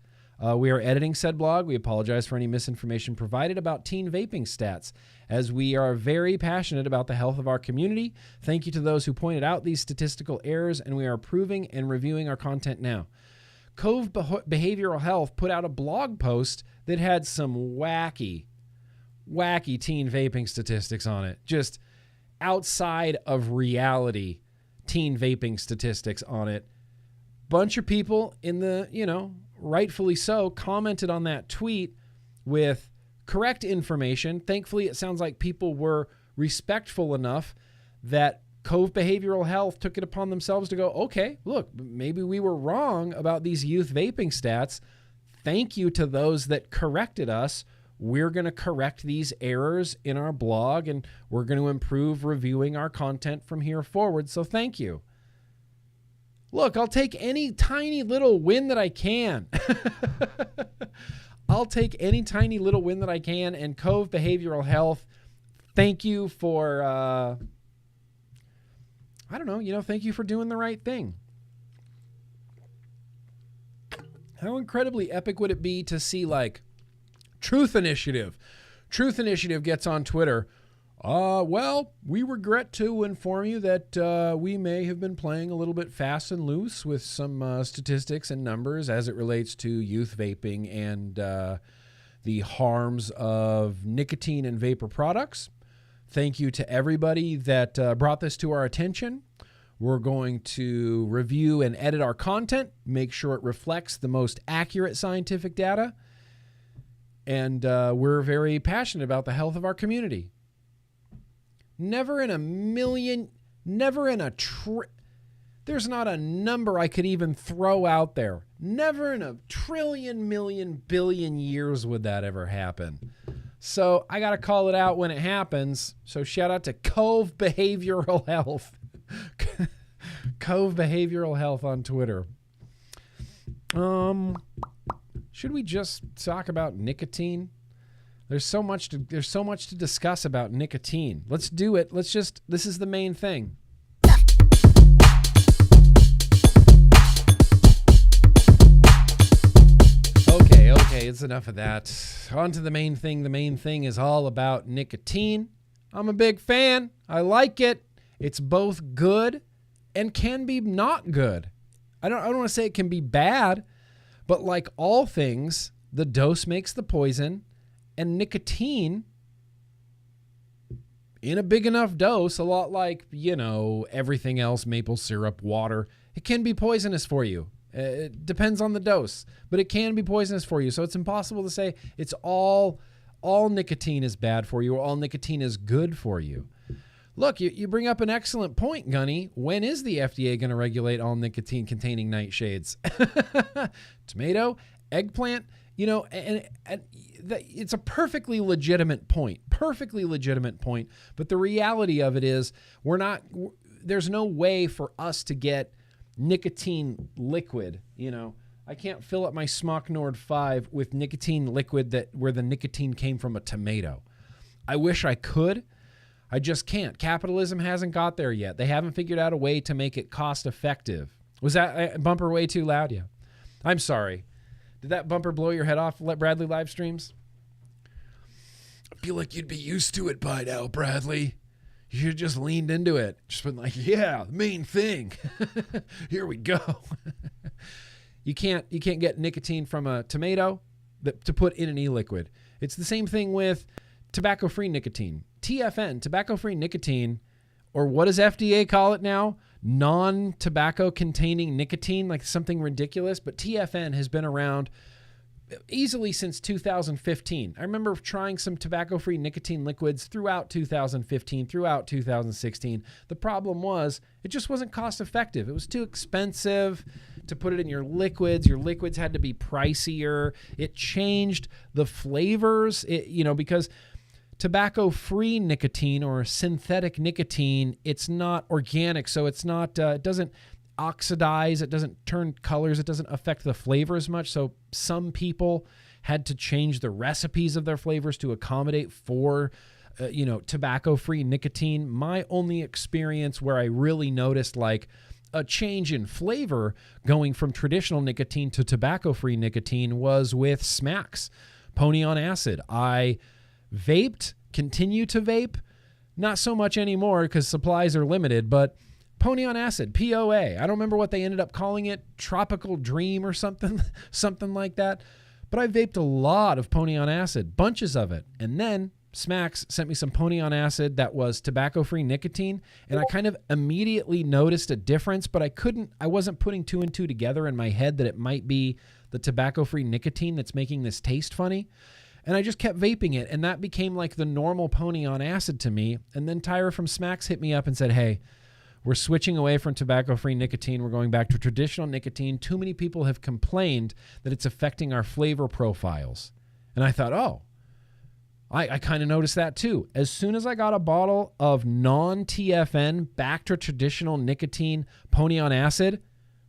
We are editing said blog. We apologize for any misinformation provided about teen vaping stats, as we are very passionate about the health of our community. Thank you to those who pointed out these statistical errors, and we are approving and reviewing our content now." Cove Behavioral Health put out a blog post that had some wacky teen vaping statistics on it. Just outside of reality teen vaping statistics on it. Bunch of people in the, rightfully so, commented on that tweet with correct information. Thankfully, it sounds like people were respectful enough that Cove Behavioral Health took it upon themselves to go, okay, look, maybe we were wrong about these youth vaping stats. Thank you to those that corrected us. We're going to correct these errors in our blog, and we're going to improve reviewing our content from here forward. So thank you. Look, I'll take any tiny little win that I can. I'll take any tiny little win that I can. And Cove Behavioral Health, thank you for, thank you for doing the right thing. How incredibly epic would it be to see, Truth Initiative gets on Twitter. Well, we regret to inform you that we may have been playing a little bit fast and loose with some statistics and numbers as it relates to youth vaping and the harms of nicotine and vapor products. Thank you to everybody that brought this to our attention. We're going to review and edit our content, make sure it reflects the most accurate scientific data. And we're very passionate about the health of our community. There's not a number I could even throw out there. Never in a trillion, million, billion years would that ever happen. So I got to call it out when it happens. So shout out to Cove Behavioral Health. Cove Behavioral Health on Twitter. Should we just talk about nicotine? There's so much to discuss about nicotine. Let's do it. This is the main thing. Okay, it's enough of that. On to the main thing. The main thing is all about nicotine. I'm a big fan. I like it. It's both good and can be not good. I don't want to say it can be bad, but like all things, the dose makes the poison, and nicotine in a big enough dose, a lot like, everything else, maple syrup, water, it can be poisonous for you. It depends on the dose, but it can be poisonous for you. So it's impossible to say it's all nicotine is bad for you or all nicotine is good for you. Look, you bring up an excellent point, Gunny. When is the FDA going to regulate all nicotine-containing nightshades? Tomato, eggplant, and it's a perfectly legitimate point. But the reality of it is there's no way for us to get nicotine liquid. I can't fill up my Smock Nord 5 with nicotine liquid where the nicotine came from a tomato. I wish I could. I just can't. Capitalism hasn't got there yet. They haven't figured out a way to make it cost effective. Was that bumper way too loud? Yeah. I'm sorry. Did that bumper blow your head off, Bradley live streams? I feel like you'd be used to it by now, Bradley. You should have just leaned into it. Just been like, yeah, main thing. Here we go. You can't get nicotine from a tomato to put in an e-liquid. It's the same thing with tobacco-free nicotine. TFN, tobacco-free nicotine, or what does FDA call it now? Non-tobacco containing nicotine, like something ridiculous. But TFN has been around easily since 2015. I remember trying some tobacco-free nicotine liquids throughout 2015, throughout 2016. The problem was it just wasn't cost effective. It was too expensive to put it in your liquids. Your liquids had to be pricier. It changed the flavors, because tobacco-free nicotine or synthetic nicotine, it's not organic, so it's not, it doesn't oxidize, it doesn't turn colors, it doesn't affect the flavor as much. So some people had to change the recipes of their flavors to accommodate for tobacco-free nicotine. My only experience where I really noticed like a change in flavor going from traditional nicotine to tobacco-free nicotine was with Smacks Pony on Acid. I vaped, continue to vape, not so much anymore because supplies are limited, but Pony on Acid, POA. I don't remember what they ended up calling it, Tropical Dream or something like that. But I vaped a lot of Pony on Acid, bunches of it. And then Smacks sent me some Pony on Acid that was tobacco-free nicotine, and I kind of immediately noticed a difference, but I wasn't putting two and two together in my head that it might be the tobacco-free nicotine that's making this taste funny. And I just kept vaping it, and that became like the normal Pony on Acid to me. And then Tyra from Smacks hit me up and said, hey, we're switching away from tobacco-free nicotine. We're going back to traditional nicotine. Too many people have complained that it's affecting our flavor profiles. And I thought, oh, I kind of noticed that too. As soon as I got a bottle of non-TFN back to traditional nicotine Pony on Acid,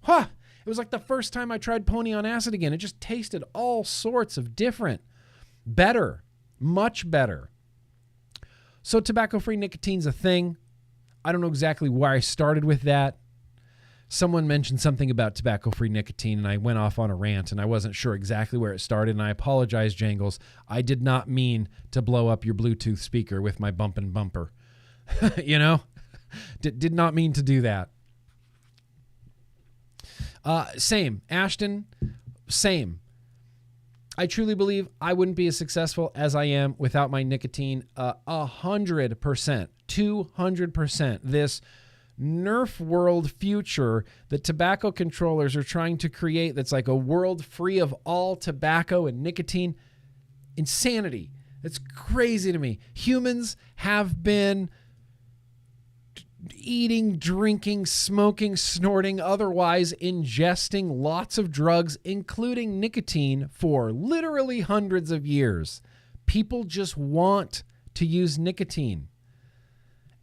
it was like the first time I tried Pony on Acid again. It just tasted all sorts of different, better, much better. So tobacco-free nicotine's a thing. I don't know exactly why I started with that. Someone mentioned something about tobacco-free nicotine, and I went off on a rant, and I wasn't sure exactly where it started, and I apologize, Jangles. I did not mean to blow up your Bluetooth speaker with my bump and bumper. Did not mean to do that. Same. Ashton, same. I truly believe I wouldn't be as successful as I am without my nicotine. 100%, 200%. This Nerf world future that tobacco controllers are trying to create that's like a world free of all tobacco and nicotine. Insanity. It's crazy to me. Humans have been eating, drinking, smoking, snorting, otherwise ingesting lots of drugs, including nicotine, for literally hundreds of years. People just want to use nicotine.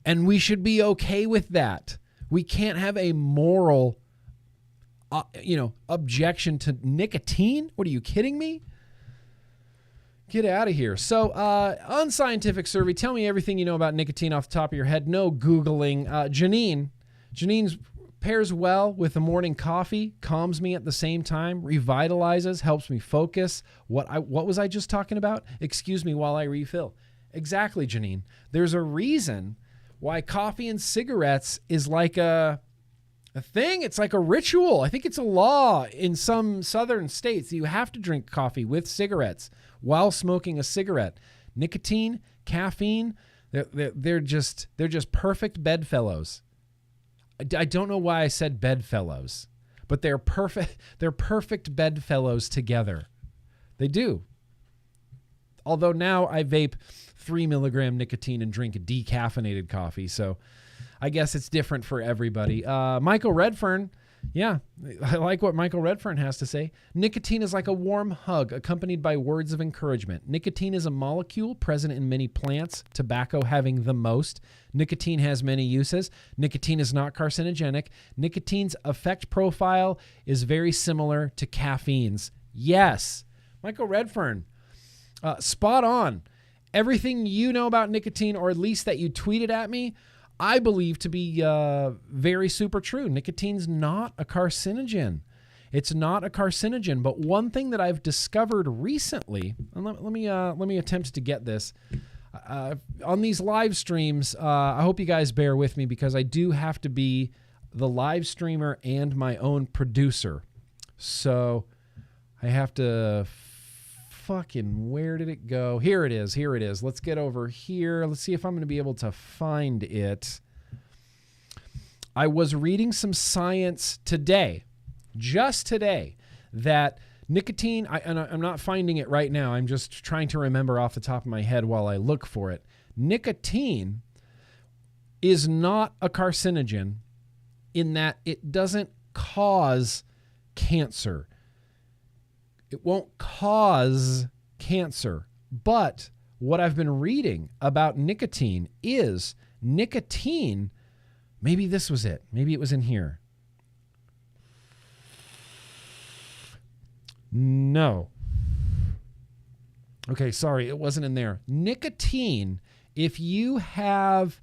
And we should be okay with that. We can't have a moral, objection to nicotine. What are you kidding me? Get out of here. So, unscientific survey. Tell me everything you know about nicotine off the top of your head. No Googling. Janine's pairs well with the morning coffee, calms me at the same time, revitalizes, helps me focus. What was I just talking about? Excuse me while I refill. Exactly, Janine. There's a reason why coffee and cigarettes is like a thing. It's like a ritual. I think it's a law in some southern states. You have to drink coffee with cigarettes while smoking a cigarette. Nicotine, caffeine, they're just perfect bedfellows. I don't know why I said bedfellows, but they're perfect. They're perfect bedfellows together. They do. Although now I vape 3 milligram nicotine and drink decaffeinated coffee. So I guess it's different for everybody. Michael Redfern. Yeah, I like what Michael Redfern has to say. Nicotine is like a warm hug accompanied by words of encouragement. Nicotine is a molecule present in many plants, tobacco having the most. Nicotine has many uses. Nicotine is not carcinogenic. Nicotine's effect profile is very similar to caffeine's. Yes, Michael Redfern. Spot on. Everything you know about nicotine, or at least that you tweeted at me, I believe to be very super true. Nicotine's not a carcinogen. It's not a carcinogen. But one thing that I've discovered recently, and let me attempt to get this. on these live streams, I hope you guys bear with me because I do have to be the live streamer and my own producer. So I have to where did it go? Here it is. Here it is. Let's get over here. Let's see if I'm going to be able to find it. I was reading some science today, just today, that nicotine, I'm not finding it right now. I'm just trying to remember off the top of my head while I look for it. Nicotine is not a carcinogen in that it doesn't cause cancer. It won't cause cancer. But what I've been reading about nicotine is nicotine, maybe this was it. Maybe it was in here. No. Okay, sorry, it wasn't in there. Nicotine, if you have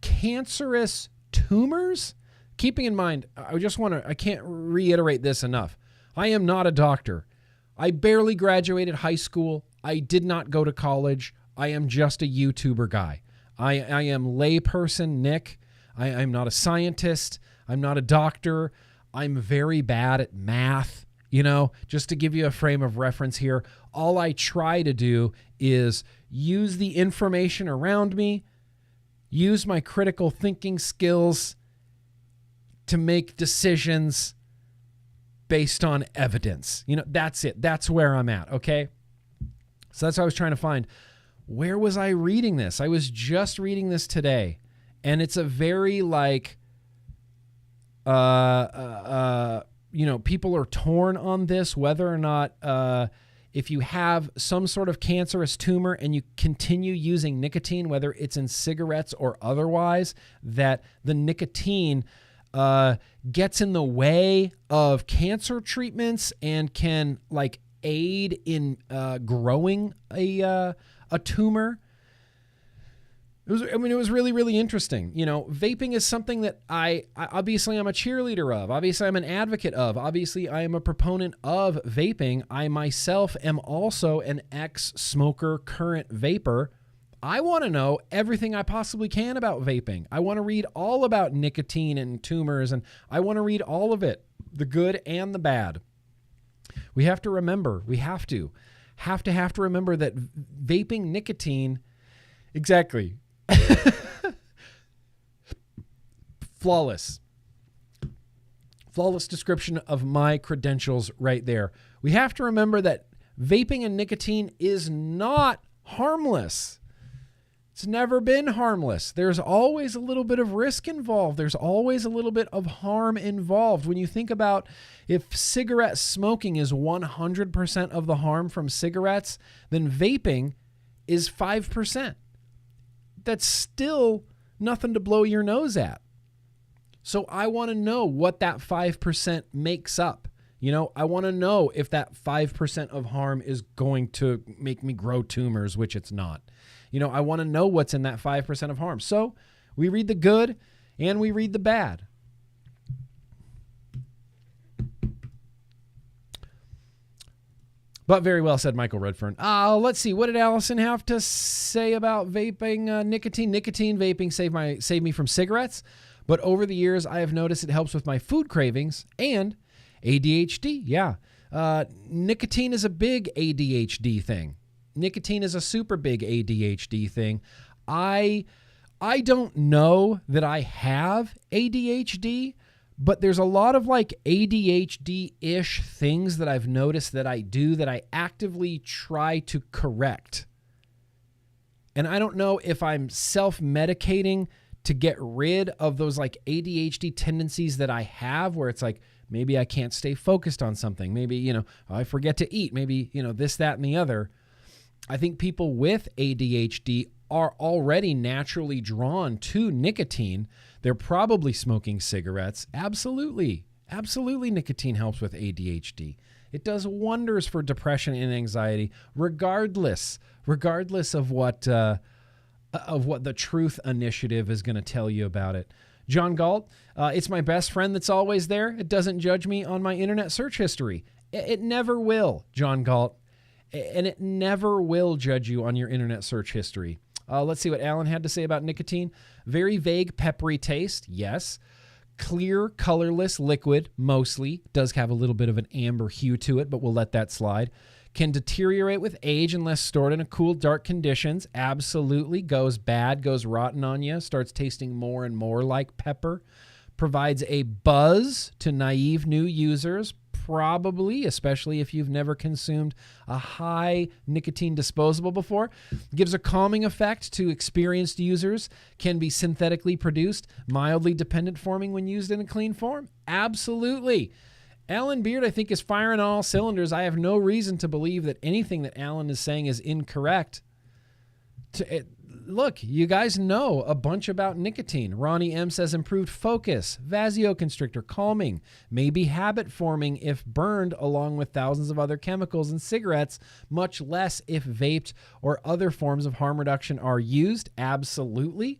cancerous tumors, keeping in mind, I can't reiterate this enough. I am not a doctor. I barely graduated high school. I did not go to college. I am just a YouTuber guy. I am layperson Nick. I'm not a scientist. I'm not a doctor. I'm very bad at math. You know, just to give you a frame of reference here, all I try to do is use the information around me, use my critical thinking skills to make decisions based on evidence. You know, that's it. That's where I'm at, okay? So that's what I was trying to find. Where was I reading this? I was just reading this today, and it's a very like, people are torn on this, whether or not if you have some sort of cancerous tumor and you continue using nicotine, whether it's in cigarettes or otherwise, that the nicotine gets in the way of cancer treatments and can like aid in growing a tumor. It was really, really interesting. You know, vaping is something that I obviously I'm a cheerleader of. Obviously, I'm an advocate of. Obviously, I am a proponent of vaping. I myself am also an ex-smoker, current vapor. I want to know everything I possibly can about vaping. I want to read all about nicotine and tumors, and I want to read all of it, the good and the bad. We have to remember, have to remember that vaping nicotine, exactly. Flawless description of my credentials right there. We have to remember that vaping and nicotine is not harmless. It's never been harmless. There's always a little bit of risk involved. There's always a little bit of harm involved. When you think about if cigarette smoking is 100% of the harm from cigarettes, then vaping is 5%. That's still nothing to blow your nose at. So I want to know what that 5% makes up. You know, I want to know if that 5% of harm is going to make me grow tumors, which it's not. You know, I want to know what's in that 5% of harm. So we read the good and we read the bad. But very well said, Michael Redfern. Let's see. What did Allison have to say about vaping? Nicotine vaping saved me from cigarettes. But over the years, I have noticed it helps with my food cravings and ADHD. Yeah. Nicotine is a big ADHD thing. Nicotine is a super big ADHD thing. I don't know that I have ADHD, but there's a lot of like ADHD-ish things that I've noticed that I do that I actively try to correct. And I don't know if I'm self-medicating to get rid of those like ADHD tendencies that I have where it's like, maybe I can't stay focused on something. Maybe, I forget to eat. Maybe, this, that, and the other. I think people with ADHD are already naturally drawn to nicotine. They're probably smoking cigarettes. Absolutely. Absolutely, nicotine helps with ADHD. It does wonders for depression and anxiety, regardless of what the Truth Initiative is going to tell you about it. John Galt, it's my best friend that's always there. It doesn't judge me on my internet search history. It never will, John Galt. and it never will judge you on your internet search history. Let's see what Alan had to say about nicotine. Very vague, peppery taste. Yes. Clear, colorless liquid, mostly. Does have a little bit of an amber hue to it, but we'll let that slide. Can deteriorate with age unless stored in a cool, dark conditions. Absolutely. Goes bad, goes rotten on you. Starts tasting more and more like pepper. Provides a buzz to naive new users. Probably, especially if you've never consumed a high nicotine disposable before. Gives a calming effect to experienced users. Can be synthetically produced, mildly dependent forming when used in a clean form. Absolutely. Alan Beard, I think, is firing on all cylinders. I have no reason to believe that anything that Alan is saying is incorrect. Look, you guys know a bunch about nicotine. Ronnie M says improved focus, vasoconstrictor, calming, maybe habit forming if burned along with thousands of other chemicals in cigarettes, much less if vaped or other forms of harm reduction are used. Absolutely.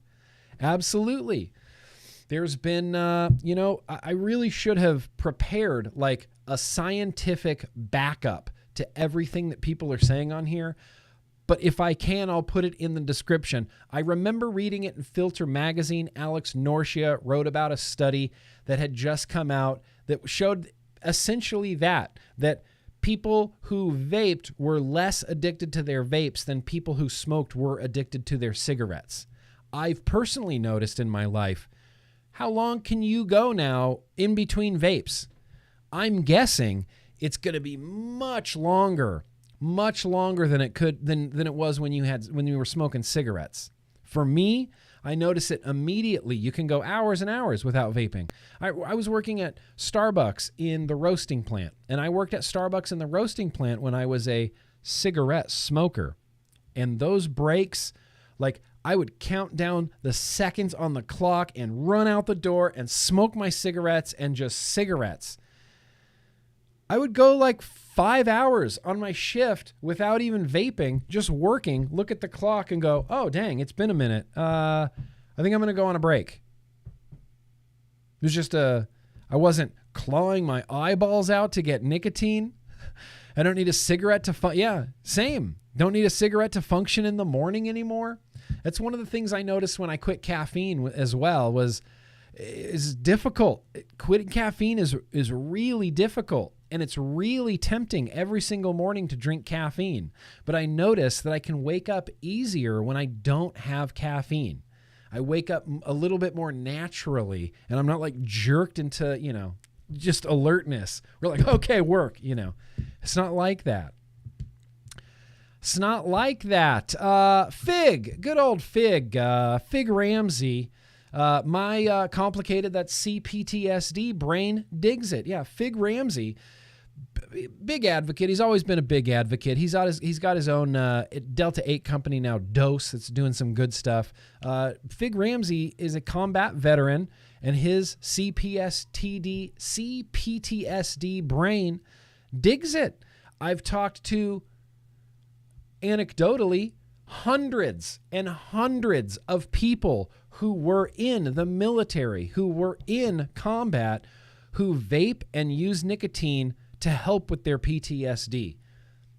Absolutely. There's been, I really should have prepared like a scientific backup to everything that people are saying on here. But if I can, I'll put it in the description. I remember reading it in Filter magazine. Alex Norcia wrote about a study that had just come out that showed essentially that people who vaped were less addicted to their vapes than people who smoked were addicted to their cigarettes. I've personally noticed in my life, how long can you go now in between vapes? I'm guessing it's going to be much longer than it was when you were smoking cigarettes. For me, I notice it immediately. You can go hours and hours without vaping. I was working at Starbucks in the roasting plant, and I worked at Starbucks in the roasting plant when I was a cigarette smoker. And those breaks, like I would count down the seconds on the clock and run out the door and smoke my cigarettes and just cigarettes. I would go like 5 hours on my shift without even vaping, just working, look at the clock and go, oh, dang, it's been a minute. I think I'm going to go on a break. It was just I wasn't clawing my eyeballs out to get nicotine. I don't need a cigarette to same. Don't need a cigarette to function in the morning anymore. That's one of the things I noticed when I quit caffeine as well is difficult. Quitting caffeine is really difficult. And it's really tempting every single morning to drink caffeine. But I notice that I can wake up easier when I don't have caffeine. I wake up a little bit more naturally, and I'm not like jerked into, just alertness. We're like, okay, work, It's not like that. It's not like that. Fig, good old Fig, Fig Ramsey. My complicated, that CPTSD brain digs it. Yeah, Fig Ramsey, big advocate. He's always been a big advocate. He's got his own Delta 8 company now, Dose, that's doing some good stuff. Fig Ramsey is a combat veteran, and his CPTSD brain digs it. I've talked to, anecdotally, hundreds and hundreds of people who were in the military, who were in combat, who vape and use nicotine to help with their PTSD.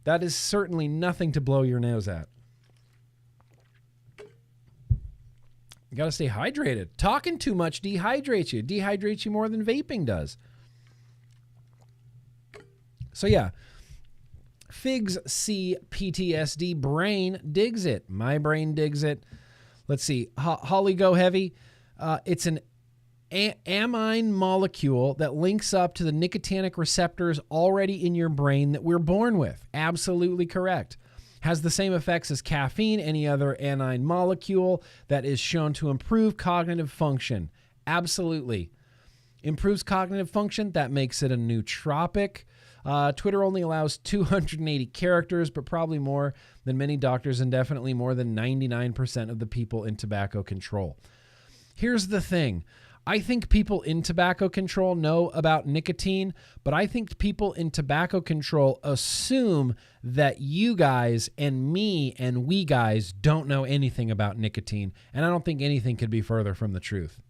That is certainly nothing to blow your nose at. You got to stay hydrated. Talking too much dehydrates you. Dehydrates you more than vaping does. So yeah, Fig's CPTSD brain digs it. My brain digs it. Let's see. Holly Go Heavy. It's an amine molecule that links up to the nicotinic receptors already in your brain that we're born with. Absolutely correct. Has the same effects as caffeine, any other amine molecule that is shown to improve cognitive function. Absolutely. Improves cognitive function. That makes it a nootropic. Twitter only allows 280 characters, but probably more than many doctors and definitely more than 99% of the people in tobacco control. Here's the thing. I think people in tobacco control know about nicotine, but I think people in tobacco control assume that you guys and me and we guys don't know anything about nicotine, and I don't think anything could be further from the truth.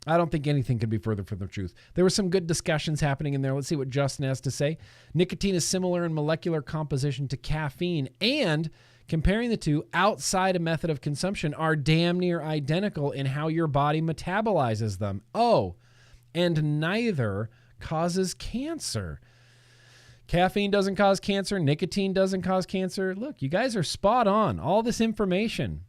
I don't think anything could be further from the truth. There were some good discussions happening in there. Let's see what Justin has to say. Nicotine is similar in molecular composition to caffeine, and comparing the two outside a method of consumption are damn near identical in how your body metabolizes them. Oh, and neither causes cancer. Caffeine doesn't cause cancer. Nicotine doesn't cause cancer. Look, you guys are spot on. All this information.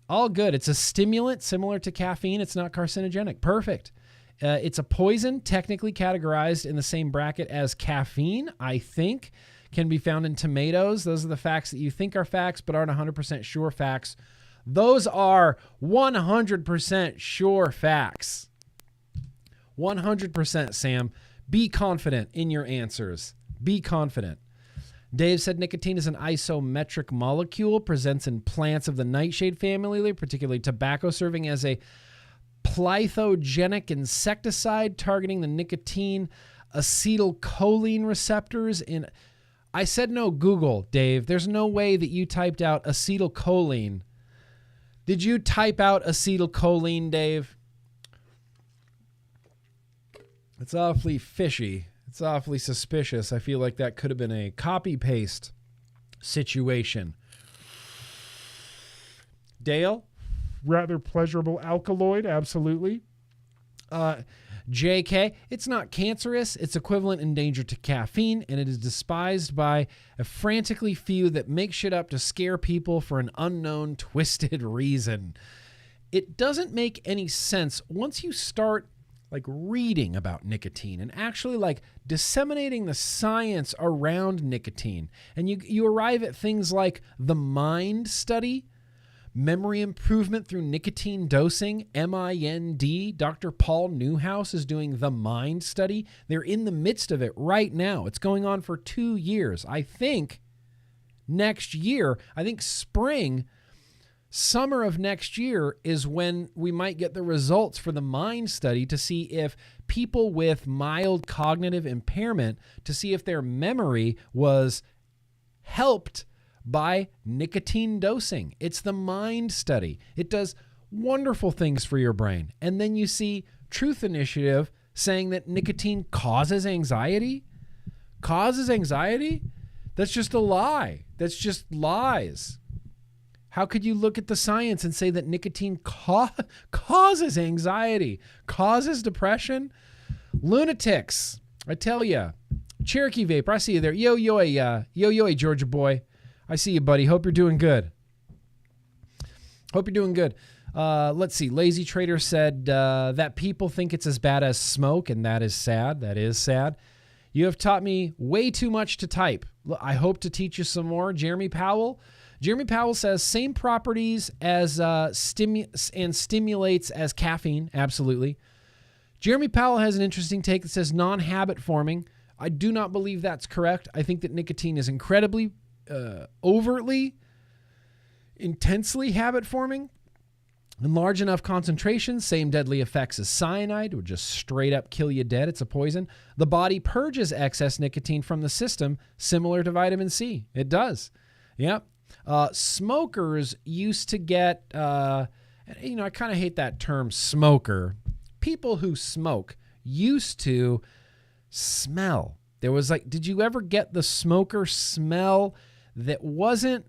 All good. It's a stimulant similar to caffeine. It's not carcinogenic. Perfect. It's a poison, technically categorized in the same bracket as caffeine, I think. Can be found in tomatoes. Those are the facts that you think are facts, but aren't 100% sure facts. Those are 100% sure facts. 100%, Sam. Be confident in your answers. Be confident. Dave said nicotine is an isometric molecule, presents in plants of the nightshade family, particularly tobacco, serving as a plithogenic insecticide targeting the nicotine acetylcholine receptors in... I said no Google, Dave. There's no way that you typed out acetylcholine. Did you type out acetylcholine, Dave? It's awfully fishy. It's awfully suspicious. I feel like that could have been a copy-paste situation. Dale? Rather pleasurable alkaloid, absolutely. JK, it's not cancerous. It's equivalent in danger to caffeine, and it is despised by a frantically few that make shit up to scare people for an unknown, twisted reason. It doesn't make any sense once you start like reading about nicotine and actually like disseminating the science around nicotine. And you arrive at things like the MIND study, memory improvement through nicotine dosing, MIND. Dr. Paul Newhouse is doing the MIND study. They're in the midst of it right now. It's going on for 2 years. I think next year, summer of next year is when we might get the results for the MIND study to see if people with mild cognitive impairment, to see if their memory was helped by nicotine dosing. It's the MIND study. It does wonderful things for your brain. And then you see Truth Initiative saying that nicotine causes anxiety. Causes anxiety? That's just a lie. That's just lies. How could you look at the science and say that nicotine causes anxiety, causes depression? Lunatics, I tell you. Cherokee Vapor, I see you there. Yo, Georgia boy. I see you, buddy. Hope you're doing good. Let's see. Lazy Trader said that people think it's as bad as smoke, and that is sad. That is sad. You have taught me way too much to type. I hope to teach you some more. Jeremy Powell says same properties as stimulates as caffeine. Absolutely. Jeremy Powell has an interesting take that says non-habit forming. I do not believe that's correct. I think that nicotine is incredibly overtly, intensely habit forming. In large enough concentrations, same deadly effects as cyanide, would just straight up kill you dead. It's a poison. The body purges excess nicotine from the system, similar to vitamin C. It does. Yep. Smokers used to get, I kind of hate that term smoker. People who smoke used to smell. There was did you ever get the smoker smell that wasn't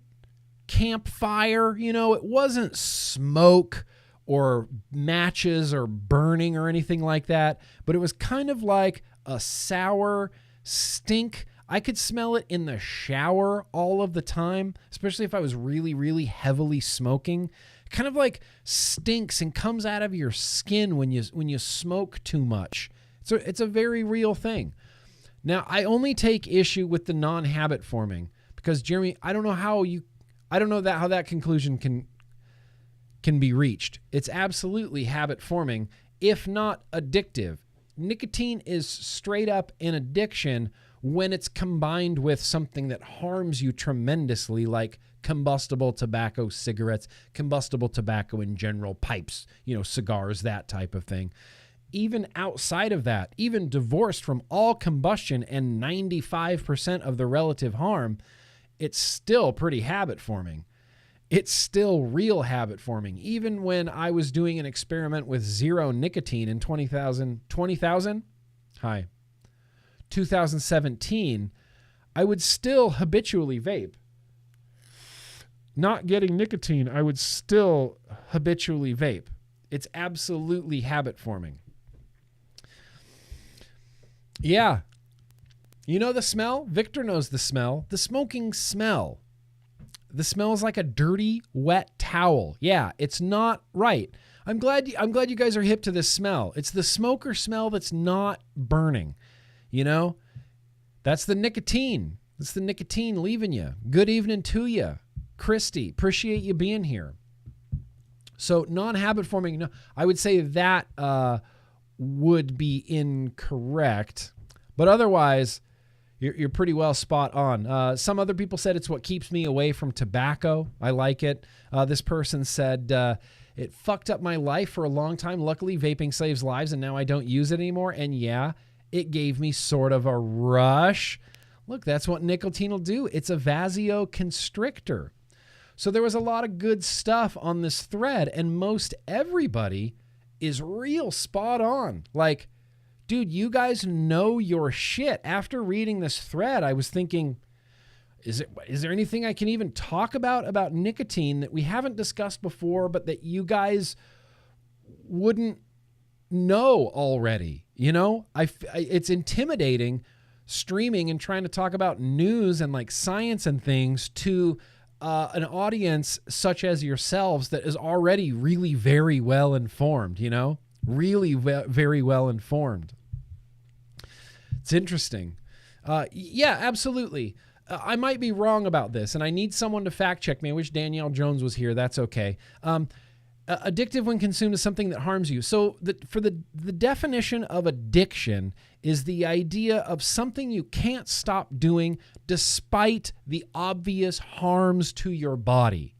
campfire? It wasn't smoke or matches or burning or anything like that, but it was kind of like a sour stink. I could smell it in the shower all of the time, especially if I was really, really heavily smoking. It kind of like stinks and comes out of your skin when you smoke too much. So it's a very real thing. Now, I only take issue with the non-habit forming because, Jeremy, I don't know how that conclusion can be reached. It's absolutely habit forming, if not addictive. Nicotine is straight up an addiction when it's combined with something that harms you tremendously, like combustible tobacco, cigarettes, combustible tobacco in general, pipes, cigars, that type of thing. Even outside of that, even divorced from all combustion and 95% of the relative harm, it's still pretty habit forming. it's still real habit forming. Even when I was doing an experiment with zero nicotine in 2017, I would still habitually vape. Not getting nicotine, I would still habitually vape. It's absolutely habit forming. Yeah. You know the smell? Victor knows the smell. The smoking smell. The smell is like a dirty, wet towel. Yeah, it's not right. I'm glad you guys are hip to this smell. It's the smoker smell that's not burning. You know? That's the nicotine. That's the nicotine leaving you. Good evening to you. Christy, appreciate you being here. So non-habit forming, no, I would say that would be incorrect. But otherwise, you're pretty well spot on. Some other people said it's what keeps me away from tobacco. I like it. This person said, it fucked up my life for a long time. Luckily, vaping saves lives, and now I don't use it anymore. And yeah, it gave me sort of a rush. Look, that's what nicotine will do. It's a vasoconstrictor. So there was a lot of good stuff on this thread, and most everybody is real spot on. Like, dude, you guys know your shit. After reading this thread, I was thinking, is there anything I can even talk about nicotine that we haven't discussed before, but that you guys wouldn't know already? You know, it's intimidating streaming and trying to talk about news and like science and things to an audience such as yourselves that is already really very well informed, you know, really very well informed. It's interesting. Yeah, absolutely. I might be wrong about this, and I need someone to fact check me. I wish Danielle Jones was here. That's okay. Addictive when consumed is something that harms you. So the definition of addiction is the idea of something you can't stop doing despite the obvious harms to your body.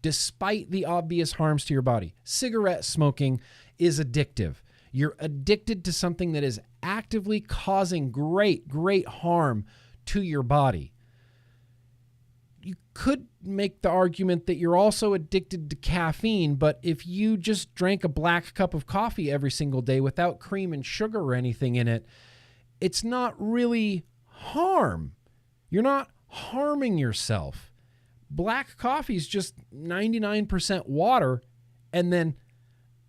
Despite the obvious harms to your body. Cigarette smoking is addictive. You're addicted to something that is actively causing great harm to your body. You could make the argument that you're also addicted to caffeine, but if you just drank a black cup of coffee every single day without cream and sugar or anything in it, it's not really harm. You're not harming yourself. Black coffee is just 99% water and then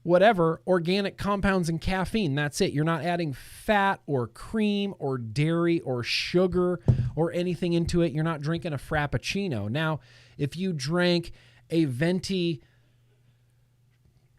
whatever, organic compounds and caffeine. That's it. You're not adding fat or cream or dairy or sugar or anything into it. You're not drinking a frappuccino. Now, if you drank a venti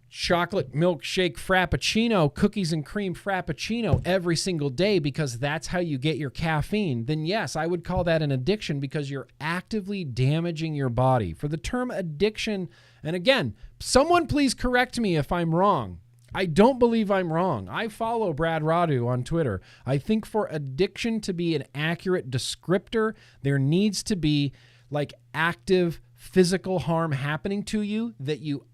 chocolate milkshake frappuccino, cookies and cream frappuccino every single day because that's how you get your caffeine, then yes, I would call that an addiction because you're actively damaging your body. For the term addiction, and again, someone please correct me if I'm wrong. I don't believe I'm wrong. I follow Brad Radu on Twitter. I think for addiction to be an accurate descriptor, there needs to be like active physical harm happening to you that you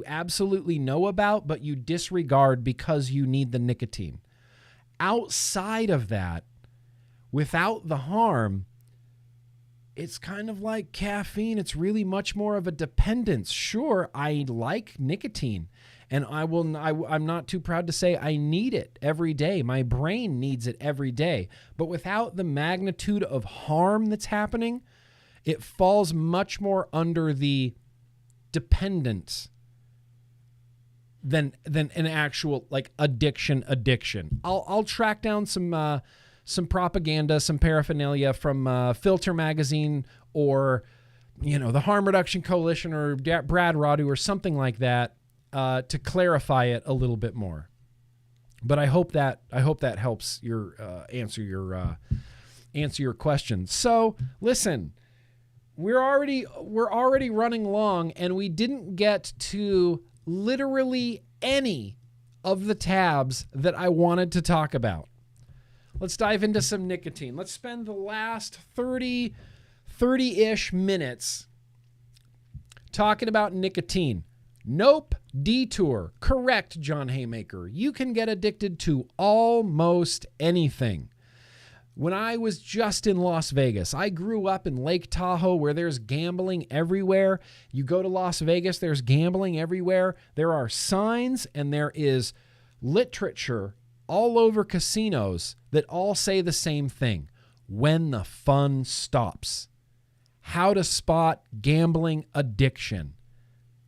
absolutely know about, but you disregard because you need the nicotine. Outside of that, without the harm, it's kind of like caffeine. It's really much more of a dependence. Sure, I like nicotine, and I'm not too proud to say I need it every day. My brain needs it every day. But without the magnitude of harm that's happening, it falls much more under the dependence than an actual like addiction. I'll track down some propaganda, some paraphernalia from Filter Magazine or, you know, the Harm Reduction Coalition or Brad Radu or something like that to clarify it a little bit more. But I hope that helps your answer your question. So listen, we're already running long, and we didn't get to literally any of the tabs that I wanted to talk about. Let's dive into some nicotine. Let's spend the last 30-ish minutes talking about nicotine. Nope, detour. Correct, John Haymaker. You can get addicted to almost anything. When I was just in Las Vegas, I grew up in Lake Tahoe where there's gambling everywhere. You go to Las Vegas, there's gambling everywhere. There are signs and there is literature all over casinos that all say the same thing. When the fun stops. How to spot gambling addiction.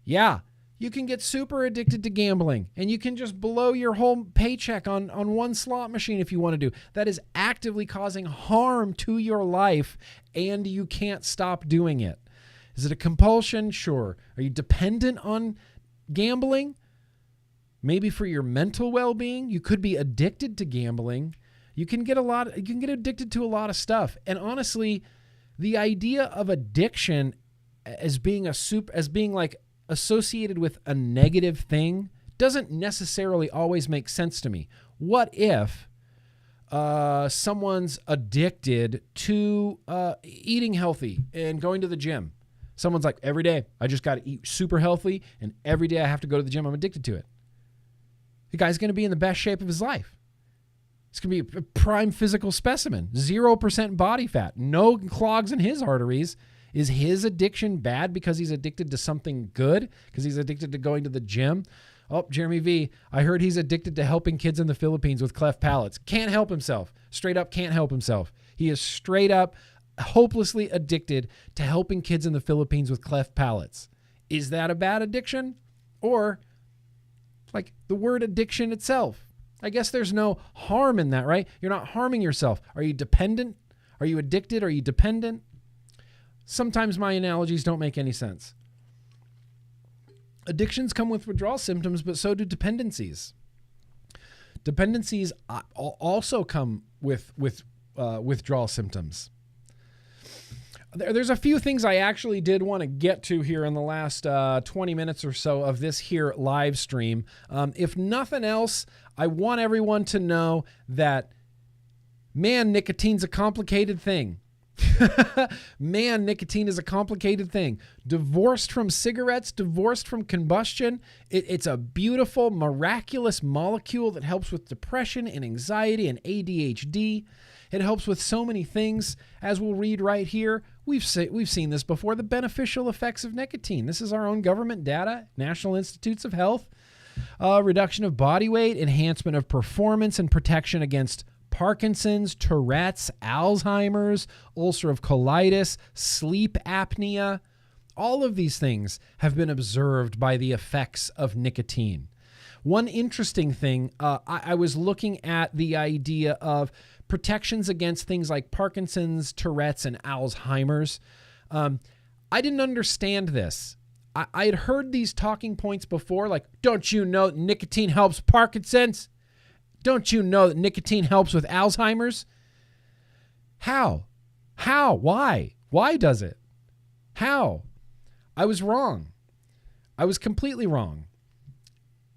Yeah, you can get super addicted to gambling and you can just blow your whole paycheck on one slot machine if you want to do. That is actively causing harm to your life and you can't stop doing it. Is it a compulsion? Sure. Are you dependent on gambling? Maybe for your mental well-being. You could be addicted to gambling. You can get addicted to a lot of stuff. And honestly, the idea of addiction as being like associated with a negative thing doesn't necessarily always make sense to me. What if someone's addicted to eating healthy and going to the gym? Someone's like, every day I just got to eat super healthy and every day I have to go to the gym. I'm addicted to it. The guy's going to be in the best shape of his life. It's going to be a prime physical specimen, 0% body fat, no clogs in his arteries. Is his addiction bad because he's addicted to something good? Because he's addicted to going to the gym? Oh, Jeremy V, I heard he's addicted to helping kids in the Philippines with cleft palates. Can't help himself. Straight up can't help himself. He is straight up hopelessly addicted to helping kids in the Philippines with cleft palates. Is that a bad addiction? Or like the word addiction itself? I guess there's no harm in that, right? You're not harming yourself. Are you dependent? Are you addicted? Are you dependent? Sometimes my analogies don't make any sense. Addictions come with withdrawal symptoms, but so do dependencies. Dependencies also come with withdrawal symptoms. There's a few things I actually did want to get to here in the last 20 minutes or so of this here live stream. If nothing else, I want everyone to know that, man, nicotine's a complicated thing. Man, nicotine is a complicated thing. Divorced from cigarettes, divorced from combustion, it's a beautiful, miraculous molecule that helps with depression and anxiety and ADHD. It helps with so many things. As we'll read right here, we've seen this before, the beneficial effects of nicotine. This is our own government data, National Institutes of Health. Reduction of body weight, enhancement of performance, and protection against Parkinson's, Tourette's, Alzheimer's, ulcerative colitis, sleep apnea. All of these things have been observed by the effects of nicotine. One interesting thing, I was looking at the idea of protections against things like Parkinson's, Tourette's, and Alzheimer's. I didn't understand this. I had heard these talking points before, like, don't you know that nicotine helps Parkinson's? Don't you know that nicotine helps with Alzheimer's? How? Why? Why does it? How? I was wrong. I was completely wrong.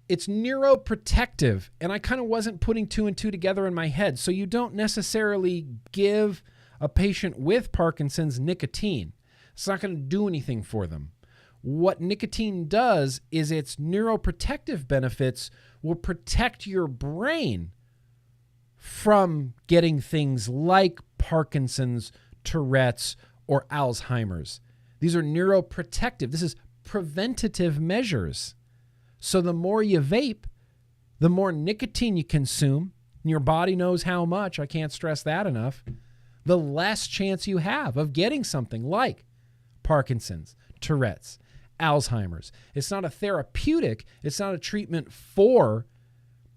It's neuroprotective, and I kind of wasn't putting two and two together in my head. So you don't necessarily give a patient with Parkinson's nicotine. It's not going to do anything for them. What nicotine does is its neuroprotective benefits will protect your brain from getting things like Parkinson's, Tourette's, or Alzheimer's. These are neuroprotective. This is preventative measures. So the more you vape, the more nicotine you consume, and your body knows how much, I can't stress that enough, the less chance you have of getting something like Parkinson's, Tourette's, Alzheimer's. It's not a therapeutic, it's not a treatment for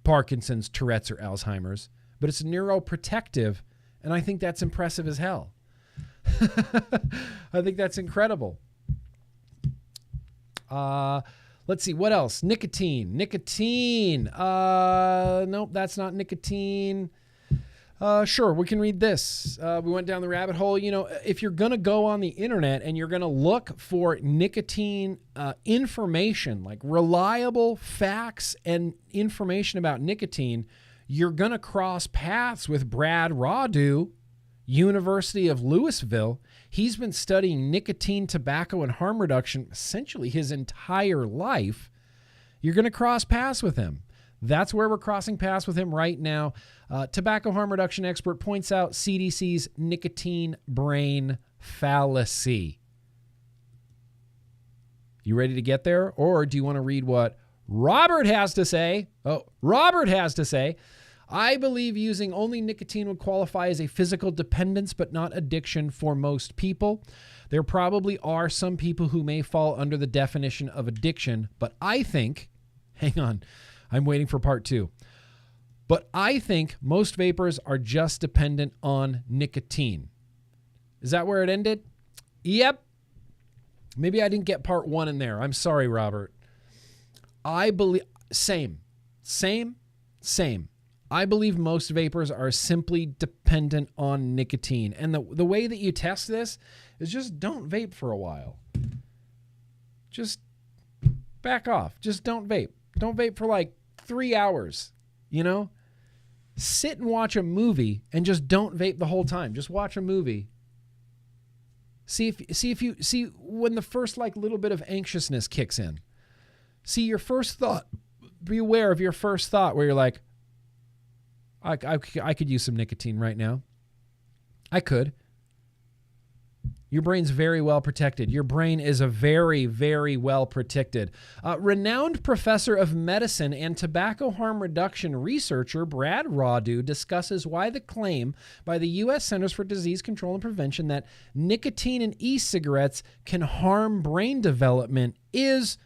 Parkinson's, Tourette's, or Alzheimer's, but it's neuroprotective, and I think that's impressive as hell. I think that's incredible. Let's see, what else? Nicotine. Nope, that's not nicotine. Sure, we can read this. We went down the rabbit hole. You know, if you're going to go on the internet and you're going to look for nicotine information, like reliable facts and information about nicotine, you're going to cross paths with Brad Radu, University of Louisville. He's been studying nicotine, tobacco, and harm reduction essentially his entire life. You're going to cross paths with him. That's where we're crossing paths with him right now. Tobacco harm reduction expert points out CDC's nicotine brain fallacy. You ready to get there? Or do you want to read what Robert has to say? Oh, Robert has to say, I believe using only nicotine would qualify as a physical dependence, but not addiction for most people. There probably are some people who may fall under the definition of addiction, but I think, hang on, I'm waiting for part 2. But I think most vapors are just dependent on nicotine. Is that where it ended? Yep. Maybe I didn't get part 1 in there. I'm sorry, Robert. I believe, same. I believe most vapors are simply dependent on nicotine. And the way that you test this is just don't vape for a while. Just back off. Just don't vape. Don't vape for like 3 hours, you know? Sit and watch a movie and just don't vape the whole time. Just watch a movie. See when the first like little bit of anxiousness kicks in. See your first thought. Be aware of your first thought where you're like, I could use some nicotine right now. I could. Your brain's very well protected. Your brain is a very, very well protected. Renowned professor of medicine and tobacco harm reduction researcher Brad Radu discusses why the claim by the U.S. Centers for Disease Control and Prevention that nicotine in e-cigarettes can harm brain development is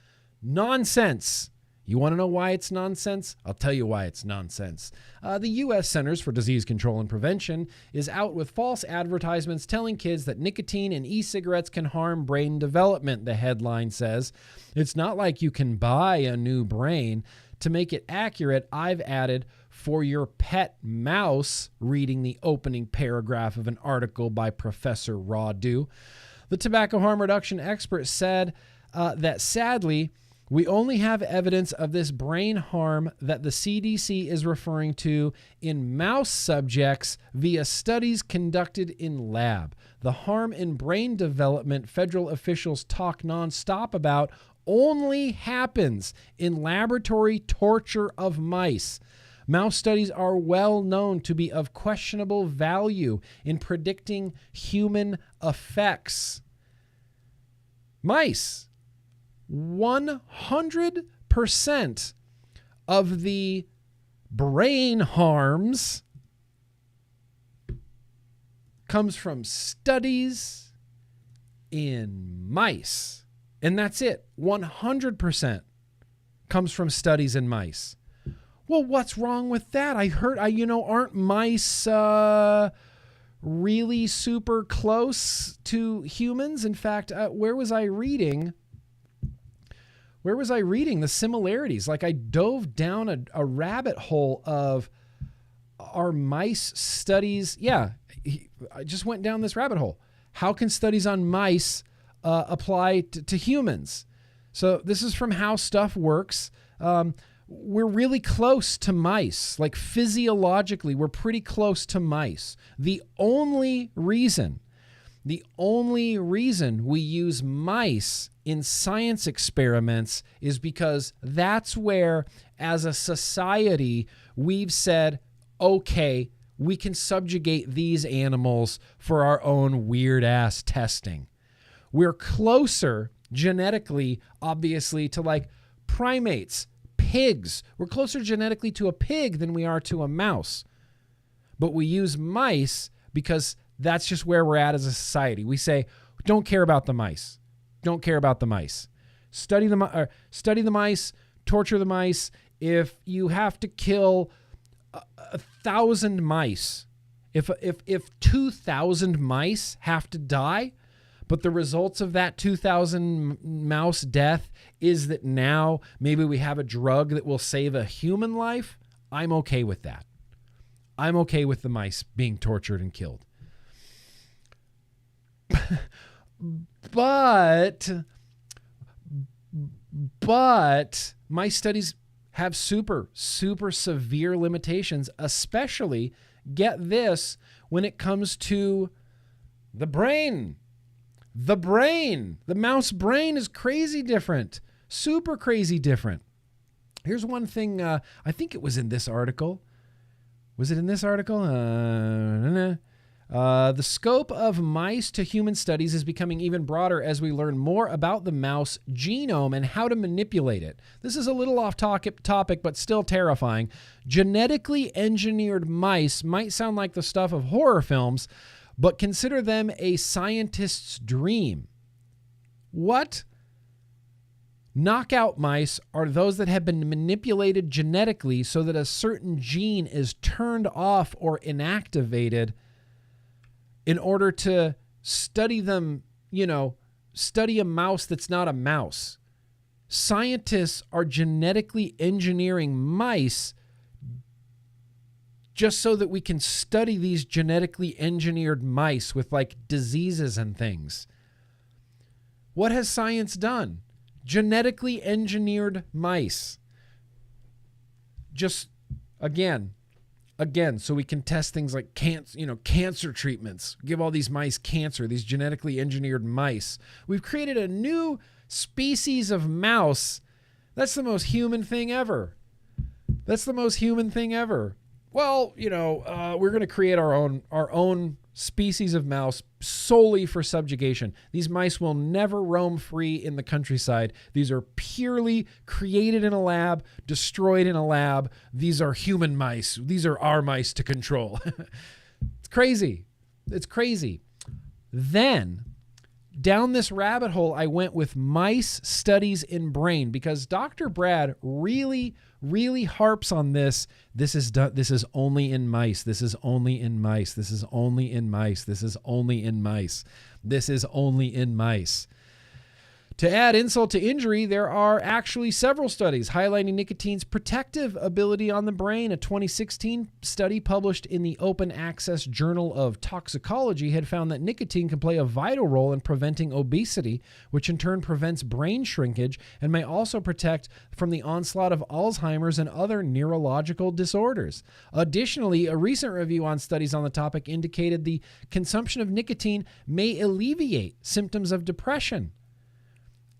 nonsense. You want to know why it's nonsense? I'll tell you why it's nonsense. The U.S. Centers for Disease Control and Prevention is out with false advertisements telling kids that nicotine in e-cigarettes can harm brain development, the headline says. It's not like you can buy a new brain. To make it accurate, I've added for your pet mouse, reading the opening paragraph of an article by Professor Radu. The tobacco harm reduction expert said that sadly, we only have evidence of this brain harm that the CDC is referring to in mouse subjects via studies conducted in lab. The harm in brain development federal officials talk nonstop about only happens in laboratory torture of mice. Mouse studies are well known to be of questionable value in predicting human effects. Mice. 100% of the brain harms comes from studies in mice. And that's it. 100% comes from studies in mice. Well, what's wrong with that? Aren't mice really super close to humans? In fact, where was I reading the similarities? Like I dove down a rabbit hole of our mice studies. Yeah, I just went down this rabbit hole. How can studies on mice apply to humans? So this is from How Stuff Works. We're really close to mice. Like physiologically, we're pretty close to mice. The only reason we use mice in science experiments is because that's where, as a society, we've said, okay, we can subjugate these animals for our own weird-ass testing. We're closer genetically, obviously, to like primates, pigs. We're closer genetically to a pig than we are to a mouse. But we use mice because that's just where we're at as a society. We say, don't care about the mice. Don't care about the mice. Study the mice, torture the mice. If you have to kill 1,000 mice, if 2,000 mice have to die, but the results of that 2,000 mouse death is that now maybe we have a drug that will save a human life, I'm okay with that. I'm okay with the mice being tortured and killed. But my studies have super severe limitations, especially, get this, when it comes to the brain. The brain. The mouse brain is crazy different. Super crazy different. Here's one thing. I think it was in this article. Was it in this article? The scope of mice to human studies is becoming even broader as we learn more about the mouse genome and how to manipulate it. This is a little off topic, but still terrifying. Genetically engineered mice might sound like the stuff of horror films, but consider them a scientist's dream. What? Knockout mice are those that have been manipulated genetically so that a certain gene is turned off or inactivated in order to study them, study a mouse that's not a mouse. Scientists are genetically engineering mice just so that we can study these genetically engineered mice with like diseases and things. What has science done? Genetically engineered mice. Just again, so we can test things like cancer treatments. Give all these mice cancer, these genetically engineered mice. We've created a new species of mouse. That's the most human thing ever. Well, we're going to create our own species of mouse solely for subjugation. These mice will never roam free in the countryside. These are purely created in a lab, destroyed in a lab. These are human mice. These are our mice to control. It's crazy. Then, down this rabbit hole, I went with mice studies in brain because Dr. Brad really harps on this. This is only in mice. This is only in mice. This is only in mice. This is only in mice. This is only in mice. To add insult to injury, there are actually several studies highlighting nicotine's protective ability on the brain. A 2016 study published in the Open Access Journal of Toxicology had found that nicotine can play a vital role in preventing obesity, which in turn prevents brain shrinkage and may also protect from the onslaught of Alzheimer's and other neurological disorders. Additionally, a recent review on studies on the topic indicated the consumption of nicotine may alleviate symptoms of depression.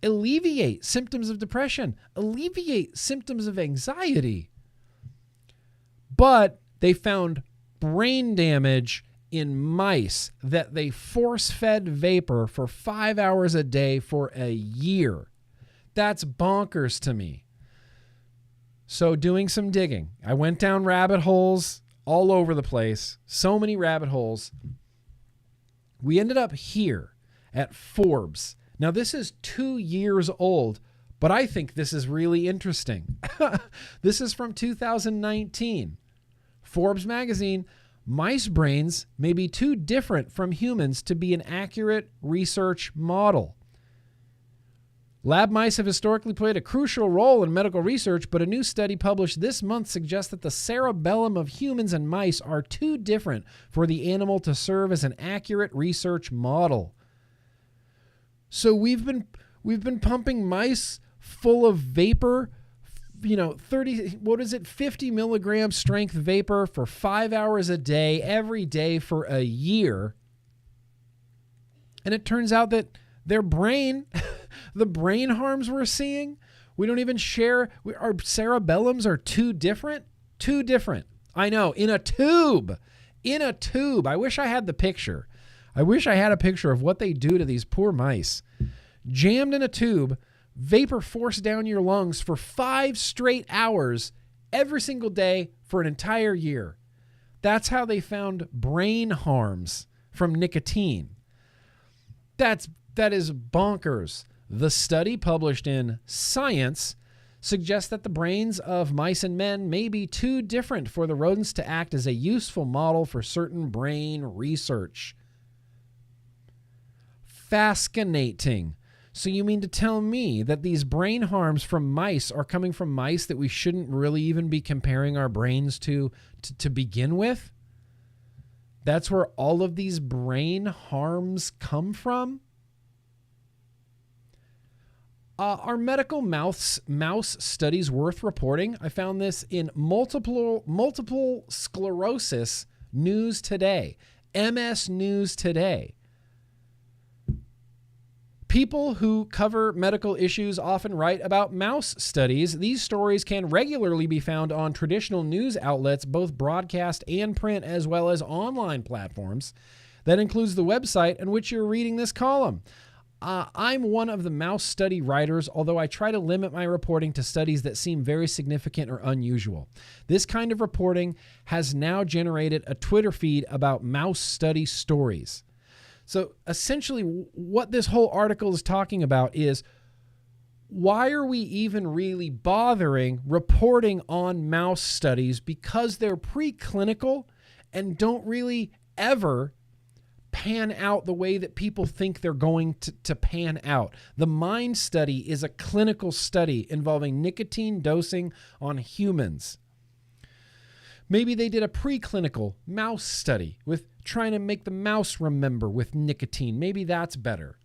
Alleviate symptoms of depression, alleviate symptoms of anxiety. But they found brain damage in mice that they force-fed vapor for 5 hours a day for a year. That's bonkers to me. So doing some digging, I went down rabbit holes all over the place, so many rabbit holes. We ended up here at Forbes. Now, this is 2 years old, but I think this is really interesting. This is from 2019. Forbes magazine, mice brains may be too different from humans to be an accurate research model. Lab mice have historically played a crucial role in medical research, but a new study published this month suggests that the cerebellum of humans and mice are too different for the animal to serve as an accurate research model. So we've been pumping mice full of vapor, 50 milligram strength vapor for 5 hours a day, every day for a year. And it turns out that their brain, the brain harms we're seeing, we don't even share. Our cerebellums are too different. I know, in a tube. I wish I had the picture. I wish I had a picture of what they do to these poor mice. Jammed in a tube, vapor forced down your lungs for 5 straight hours every single day for an entire year. That's how they found brain harms from nicotine. That is bonkers. The study published in Science suggests that the brains of mice and men may be too different for the rodents to act as a useful model for certain brain research. Fascinating. So you mean to tell me that these brain harms from mice are coming from mice that we shouldn't really even be comparing our brains to begin with? That's where all of these brain harms come from? Are medical mouse studies worth reporting? I found this in multiple sclerosis news today, MS News Today. People who cover medical issues often write about mouse studies. These stories can regularly be found on traditional news outlets, both broadcast and print, as well as online platforms. That includes the website in which you're reading this column. I'm one of the mouse study writers, although I try to limit my reporting to studies that seem very significant or unusual. This kind of reporting has now generated a Twitter feed about mouse study stories. So essentially what this whole article is talking about is, why are we even really bothering reporting on mouse studies? Because they're preclinical and don't really ever pan out the way that people think they're going to pan out. The MIND study is a clinical study involving nicotine dosing on humans. Maybe they did a preclinical mouse study with trying to make the mouse remember with nicotine. Maybe that's better.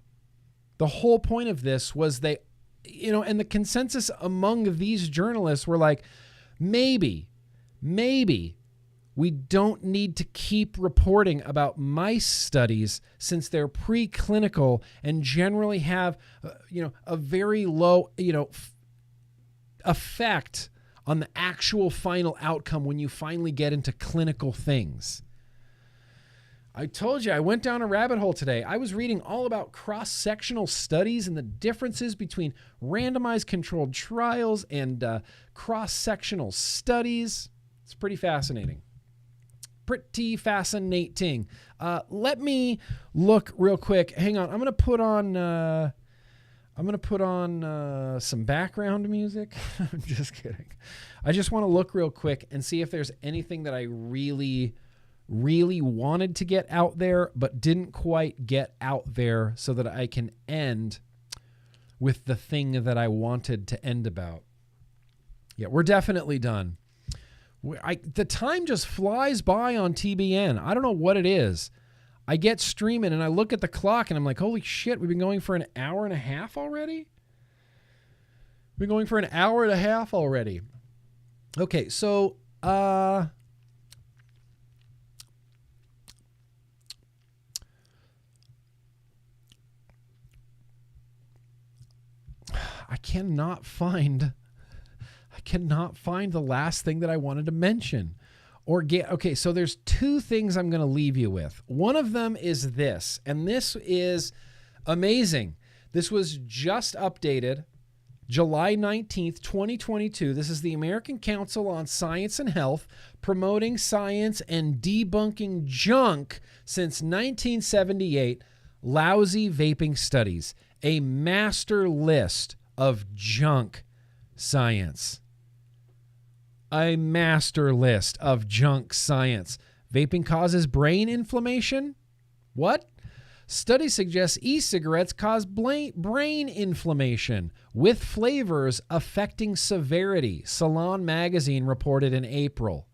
The whole point of this was and the consensus among these journalists were like, maybe we don't need to keep reporting about mice studies since they're preclinical and generally have, a very low, effect on the actual final outcome when you finally get into clinical things. I told you, I went down a rabbit hole today. I was reading all about cross-sectional studies and the differences between randomized controlled trials and cross-sectional studies. It's pretty fascinating. Let me look real quick. Hang on. I'm going to put on some background music. I'm just kidding. I just want to look real quick and see if there's anything that I really wanted to get out there, but didn't quite get out there so that I can end with the thing that I wanted to end about. Yeah, we're definitely done. The time just flies by on TBN. I don't know what it is. I get streaming and I look at the clock and I'm like, holy shit, we've been going for an hour and a half already? Okay, so I cannot find the last thing that I wanted to mention or get. Okay, so there's two things I'm going to leave you with. One of them is this, and this is amazing. This was just updated July 19th, 2022. This is the American Council on Science and Health, promoting science and debunking junk since 1978, Lousy Vaping Studies, a master list of junk science. A master list of junk science. Vaping causes brain inflammation? What? Study suggests e-cigarettes cause brain inflammation with flavors affecting severity. Salon magazine reported in April.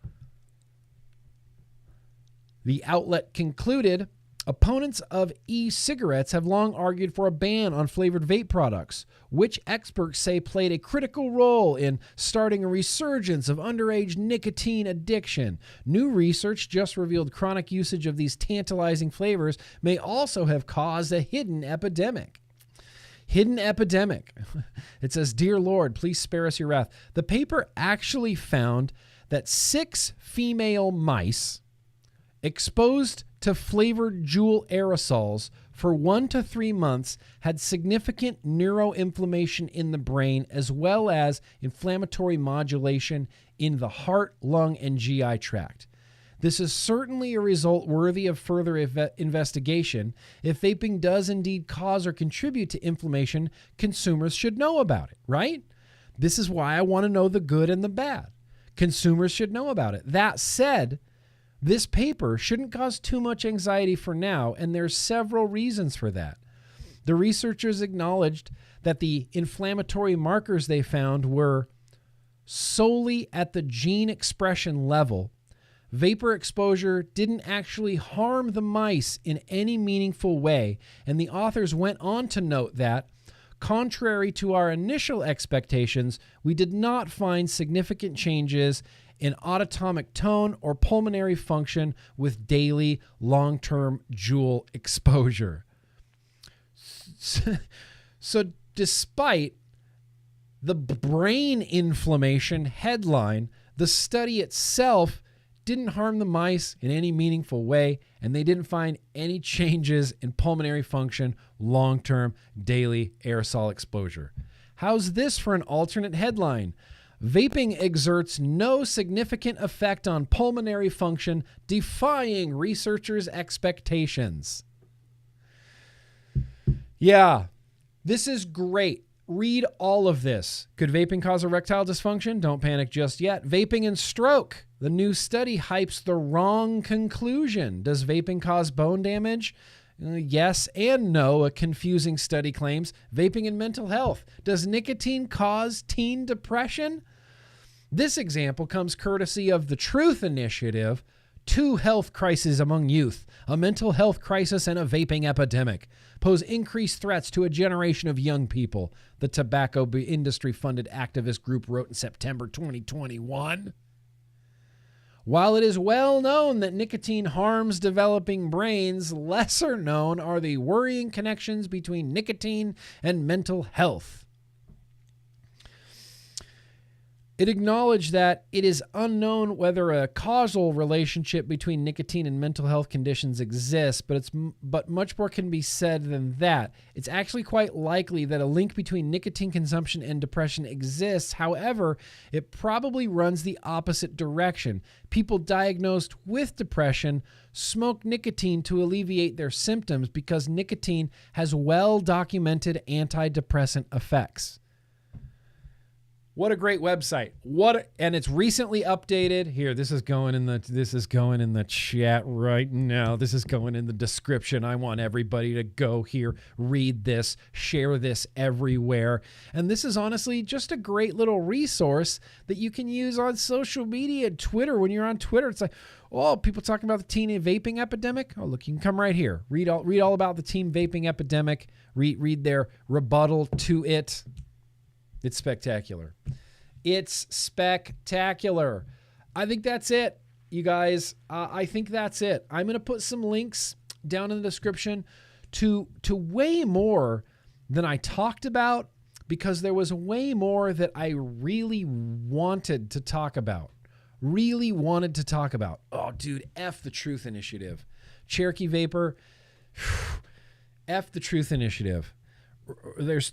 The outlet concluded, opponents of e-cigarettes have long argued for a ban on flavored vape products, which experts say played a critical role in starting a resurgence of underage nicotine addiction. New research just revealed chronic usage of these tantalizing flavors may also have caused a hidden epidemic. It says, "Dear Lord, please spare us your wrath." The paper actually found that 6 female mice exposed to flavored Juul aerosols for 1 to 3 months had significant neuroinflammation in the brain, as well as inflammatory modulation in the heart, lung, and GI tract. This is certainly a result worthy of further investigation. If vaping does indeed cause or contribute to inflammation, consumers should know about it, right? This is why I want to know the good and the bad. Consumers should know about it. That said, this paper shouldn't cause too much anxiety for now, and there's several reasons for that. The researchers acknowledged that the inflammatory markers they found were solely at the gene expression level. Vapor exposure didn't actually harm the mice in any meaningful way, and the authors went on to note that, contrary to our initial expectations, we did not find significant changes in autonomic tone or pulmonary function with daily long-term Juul exposure. So despite the brain inflammation headline, the study itself didn't harm the mice in any meaningful way, and they didn't find any changes in pulmonary function, long-term daily aerosol exposure. How's this for an alternate headline? Vaping exerts no significant effect on pulmonary function, defying researchers' expectations. Yeah, this is great. Read all of this. Could vaping cause erectile dysfunction? Don't panic just yet. Vaping and stroke. The new study hypes the wrong conclusion. Does vaping cause bone damage? Yes and no, a confusing study claims. Vaping and mental health. Does nicotine cause teen depression? This example comes courtesy of the Truth Initiative. 2 health crises among youth, a mental health crisis and a vaping epidemic, pose increased threats to a generation of young people, the tobacco industry-funded activist group wrote in September 2021. While it is well known that nicotine harms developing brains, lesser known are the worrying connections between nicotine and mental health. It acknowledged that it is unknown whether a causal relationship between nicotine and mental health conditions exists, but much more can be said than that. It's actually quite likely that a link between nicotine consumption and depression exists. However, it probably runs the opposite direction. People diagnosed with depression smoke nicotine to alleviate their symptoms because nicotine has well-documented antidepressant effects. What a great website. And it's recently updated. Here, this is going in the chat right now. This is going in the description. I want everybody to go here, read this, share this everywhere. And this is honestly just a great little resource that you can use on social media, Twitter. When you're on Twitter, it's like, oh, people talking about the teen vaping epidemic. Oh, look, you can come right here. Read all about the teen vaping epidemic. Read their rebuttal to it. It's spectacular. It's spectacular. I think that's it, you guys. I think that's it. I'm going to put some links down in the description to way more than I talked about, because there was way more that I really wanted to talk about. Oh, dude, F the Truth Initiative. Cherokee Vapor, F the Truth Initiative. There's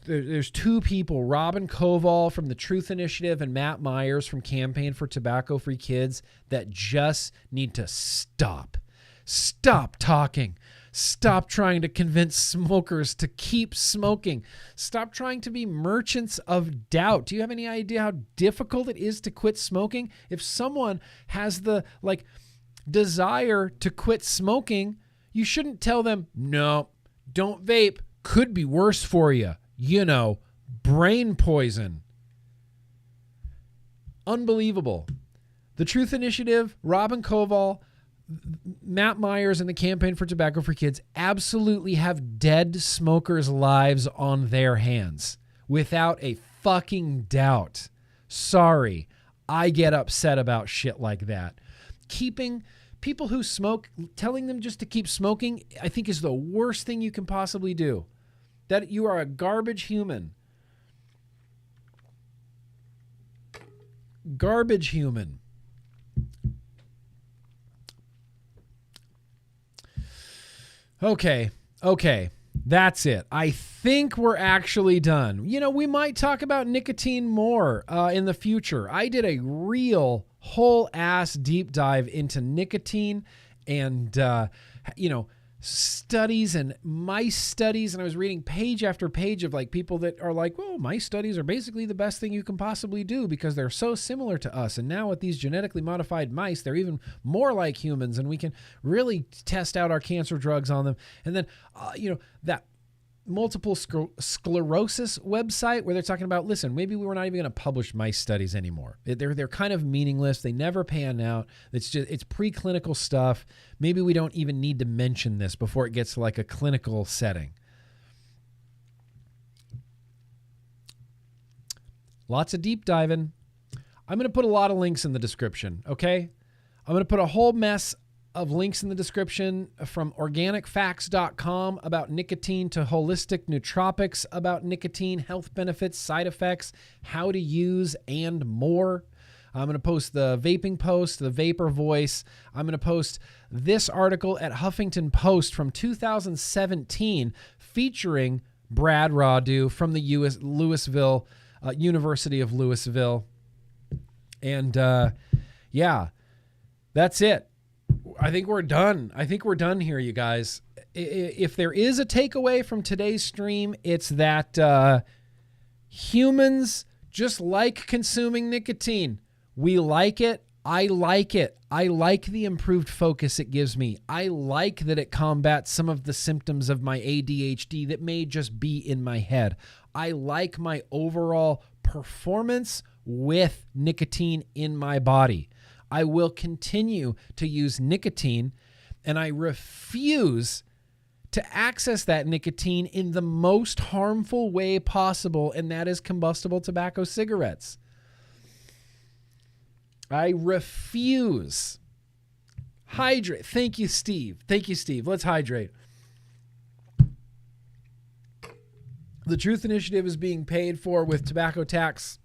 2 people, Robin Koval from the Truth Initiative and Matt Myers from Campaign for Tobacco-Free Kids, that just need to stop. Stop talking. Stop trying to convince smokers to keep smoking. Stop trying to be merchants of doubt. Do you have any idea how difficult it is to quit smoking? If someone has the desire to quit smoking, you shouldn't tell them, no, don't vape. Could be worse for you. Brain poison. Unbelievable. The Truth Initiative, Robin Koval, Matt Myers, and the Campaign for Tobacco-Free Kids absolutely have dead smokers' lives on their hands, without a fucking doubt. Sorry, I get upset about shit like that. Keeping people who smoke, telling them just to keep smoking, I think is the worst thing you can possibly do. That you are a garbage human. Garbage human. Okay. That's it. I think we're actually done. We might talk about nicotine more in the future. I did a real whole ass deep dive into nicotine and, studies and mice studies. And I was reading page after page of people that are like, well, mice studies are basically the best thing you can possibly do because they're so similar to us. And now with these genetically modified mice, they're even more like humans, and we can really test out our cancer drugs on them. And then, that multiple sclerosis website where they're talking about, listen, maybe we're not even going to publish mice studies anymore. They're kind of meaningless. They never pan out. It's preclinical stuff. Maybe we don't even need to mention this before it gets to a clinical setting. Lots of deep diving. I'm going to put a lot of links in the description, okay? I'm going to put a whole mess of links in the description from organicfacts.com about nicotine to holistic nootropics about nicotine, health benefits, side effects, how to use, and more. I'm going to post the vaping post, the vapor voice. I'm going to post this article at Huffington Post from 2017 featuring Brad Radu from the Louisville, University of Louisville. And yeah, that's it. I think we're done. I think we're done here, you guys. If there is a takeaway from today's stream, it's that humans just like consuming nicotine. We like it. I like it. I like the improved focus it gives me. I like that it combats some of the symptoms of my ADHD that may just be in my head. I like my overall performance with nicotine in my body. I will continue to use nicotine, and I refuse to access that nicotine in the most harmful way possible, and that is combustible tobacco cigarettes. I refuse. Hydrate. Thank you, Steve. Thank you, Steve. Let's hydrate. The Truth Initiative is being paid for with tobacco tax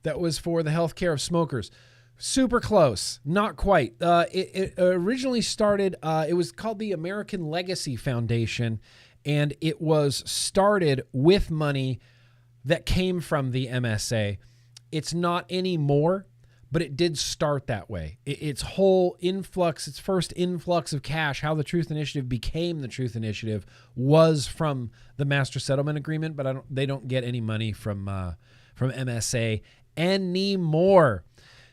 that was for the health care of smokers. Super close. Not quite. It originally started, it was called the American Legacy Foundation, and it was started with money that came from the MSA. It's not anymore, but it did start that way. Its whole influx, its first influx of cash, how the Truth Initiative became the Truth Initiative, was from the Master Settlement Agreement, but they don't get any money from MSA anymore.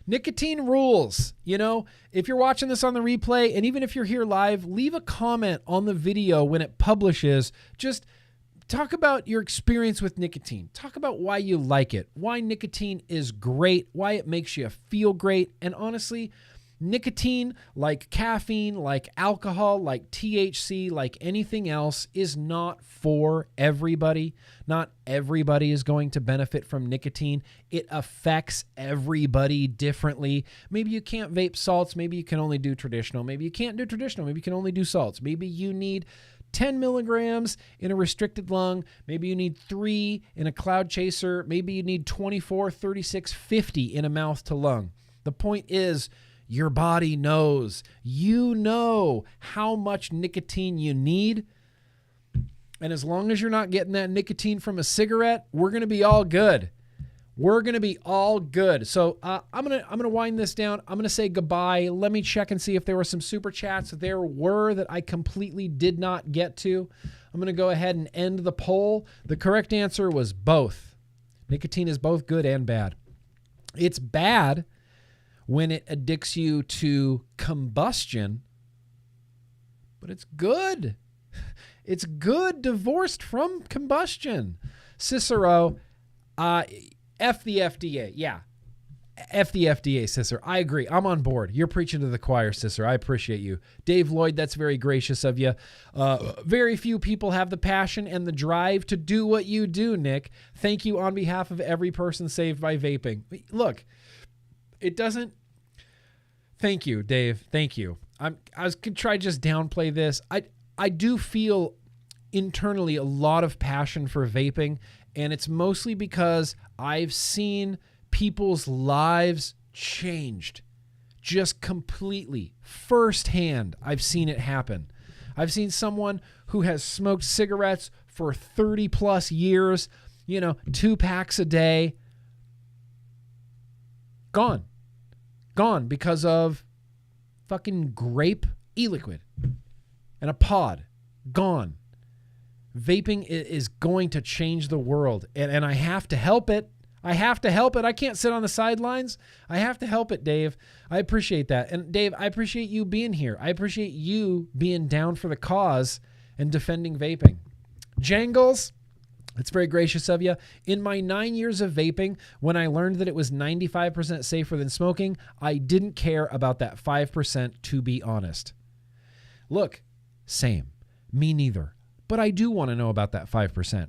Nicotine rules. You know, if you're watching this on the replay, and even if you're here live, leave a comment on the video when it publishes. Just talk about your experience with nicotine. Talk about why you like it, why nicotine is great, why it makes you feel great. And honestly, nicotine, like caffeine, like alcohol, like THC, like anything else, is not for everybody. Not everybody is going to benefit from nicotine. It affects everybody differently. Maybe you can't vape salts. Maybe you can only do traditional. Maybe you can't do traditional. Maybe you can only do salts. Maybe you need 10 milligrams in a restricted lung. Maybe you need 3 in a cloud chaser. Maybe you need 24, 36, 50 in a mouth to lung. The point is, your body knows. You know how much nicotine you need. And as long as you're not getting that nicotine from a cigarette, we're going to be all good. We're going to be all good. So I'm going to wind this down. I'm going to say goodbye. Let me check and see if there were some super chats. There were that I completely did not get to. I'm going to go ahead and end the poll. The correct answer was both. Nicotine is both good and bad. It's bad when it addicts you to combustion, but it's good. It's good divorced from combustion. Cicero, F the FDA. Yeah. F the FDA, Cicero. I agree. I'm on board. You're preaching to the choir, Cicero. I appreciate you. Dave Lloyd, that's very gracious of you. Very few people have the passion and the drive to do what you do, Nick. Thank you on behalf of every person saved by vaping. Look, it doesn't. Thank you, Dave. Thank you. I was going to try to just downplay this. I do feel internally a lot of passion for vaping, and it's mostly because I've seen people's lives changed just completely. Firsthand, I've seen it happen. I've seen someone who has smoked cigarettes for 30 plus years, 2 packs a day, gone because of fucking grape e-liquid and a pod. Gone. Vaping is going to change the world, and I have to help it. I can't sit on the sidelines. I have to help it, Dave. I appreciate that. And Dave, I appreciate you being here. I appreciate you being down for the cause and defending vaping. Jangles, it's very gracious of you. In my 9 years of vaping, when I learned that it was 95% safer than smoking, I didn't care about that 5%, to be honest. Look, same. Me neither. But I do want to know about that 5%.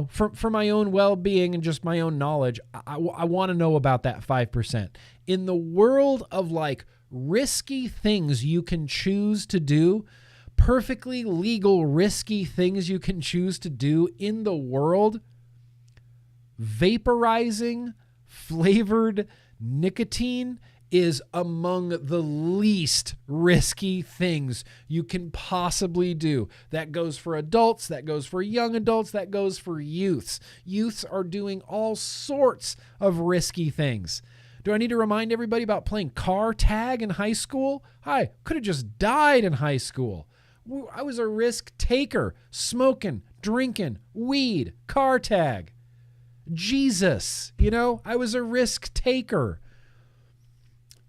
For my own well-being and just my own knowledge, I want to know about that 5%. In the world of like risky things you can choose to do, perfectly legal, risky things you can choose to do in the world, vaporizing flavored nicotine is among the least risky things you can possibly do. That goes for adults, that goes for young adults, that goes for youths. Youths are doing all sorts of risky things. Do I need to remind everybody about playing car tag in high school? I could have just died in high school. I was a risk taker, smoking, drinking, weed, car tag. Jesus, I was a risk taker.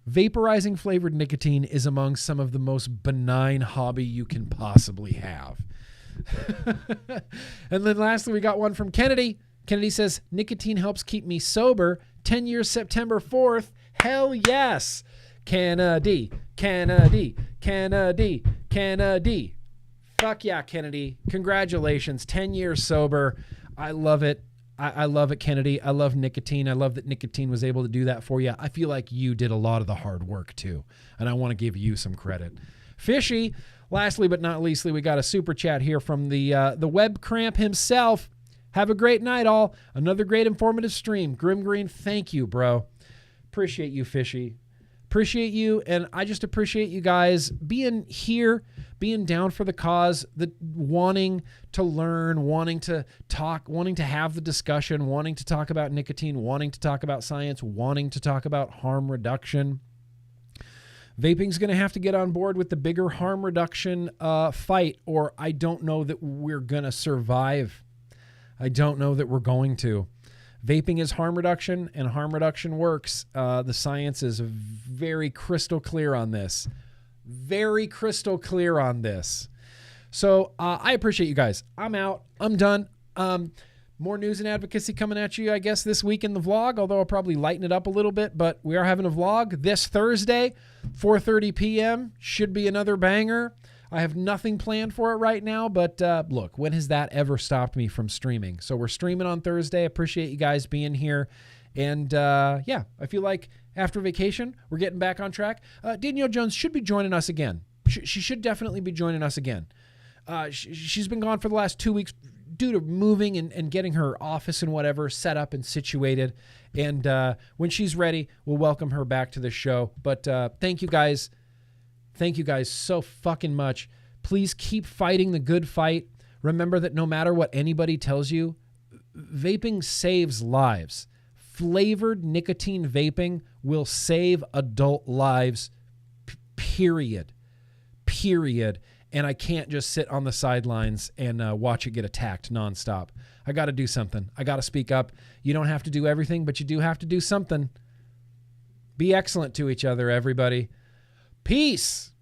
Vaporizing flavored nicotine is among some of the most benign hobby you can possibly have. And then lastly, we got one from Kennedy. Kennedy says, nicotine helps keep me sober. 10 years, September 4th. Hell yes. Kennedy, Kennedy, Kennedy, Kennedy. Fuck yeah, Kennedy. Congratulations. 10 years sober. I love it. I love it, Kennedy. I love nicotine. I love that nicotine was able to do that for you. I feel like you did a lot of the hard work too, and I want to give you some credit. Fishy, lastly but not leastly, we got a super chat here from the web cramp himself. Have a great night, all. Another great informative stream. GrimmGreen, thank you, bro. Appreciate you, Fishy. Appreciate you, and I just appreciate you guys being here, being down for the cause, wanting to learn, wanting to talk, wanting to have the discussion, wanting to talk about nicotine, wanting to talk about science, wanting to talk about harm reduction. Vaping's going to have to get on board with the bigger harm reduction fight, or I don't know that we're going to survive. I don't know that we're going to. Vaping is harm reduction, and harm reduction works. The science is very crystal clear on this. Very crystal clear on this. So I appreciate you guys. I'm out. I'm done. More news and advocacy coming at you, I guess, this week in the vlog, although I'll probably lighten it up a little bit. But we are having a vlog this Thursday, 4:30 p.m. Should be another banger. I have nothing planned for it right now, but look, when has that ever stopped me from streaming? So we're streaming on Thursday. Appreciate you guys being here. And yeah, I feel like after vacation, we're getting back on track. Danielle Jones should be joining us again. She should definitely be joining us again. She's been gone for the last 2 weeks due to moving and getting her office and whatever set up and situated. And when she's ready, we'll welcome her back to the show. But thank you guys. Thank you guys so fucking much. Please keep fighting the good fight. Remember that no matter what anybody tells you, vaping saves lives. Flavored nicotine vaping will save adult lives, period. Period. And I can't just sit on the sidelines and watch it get attacked nonstop. I got to do something. I got to speak up. You don't have to do everything, but you do have to do something. Be excellent to each other, everybody. Peace.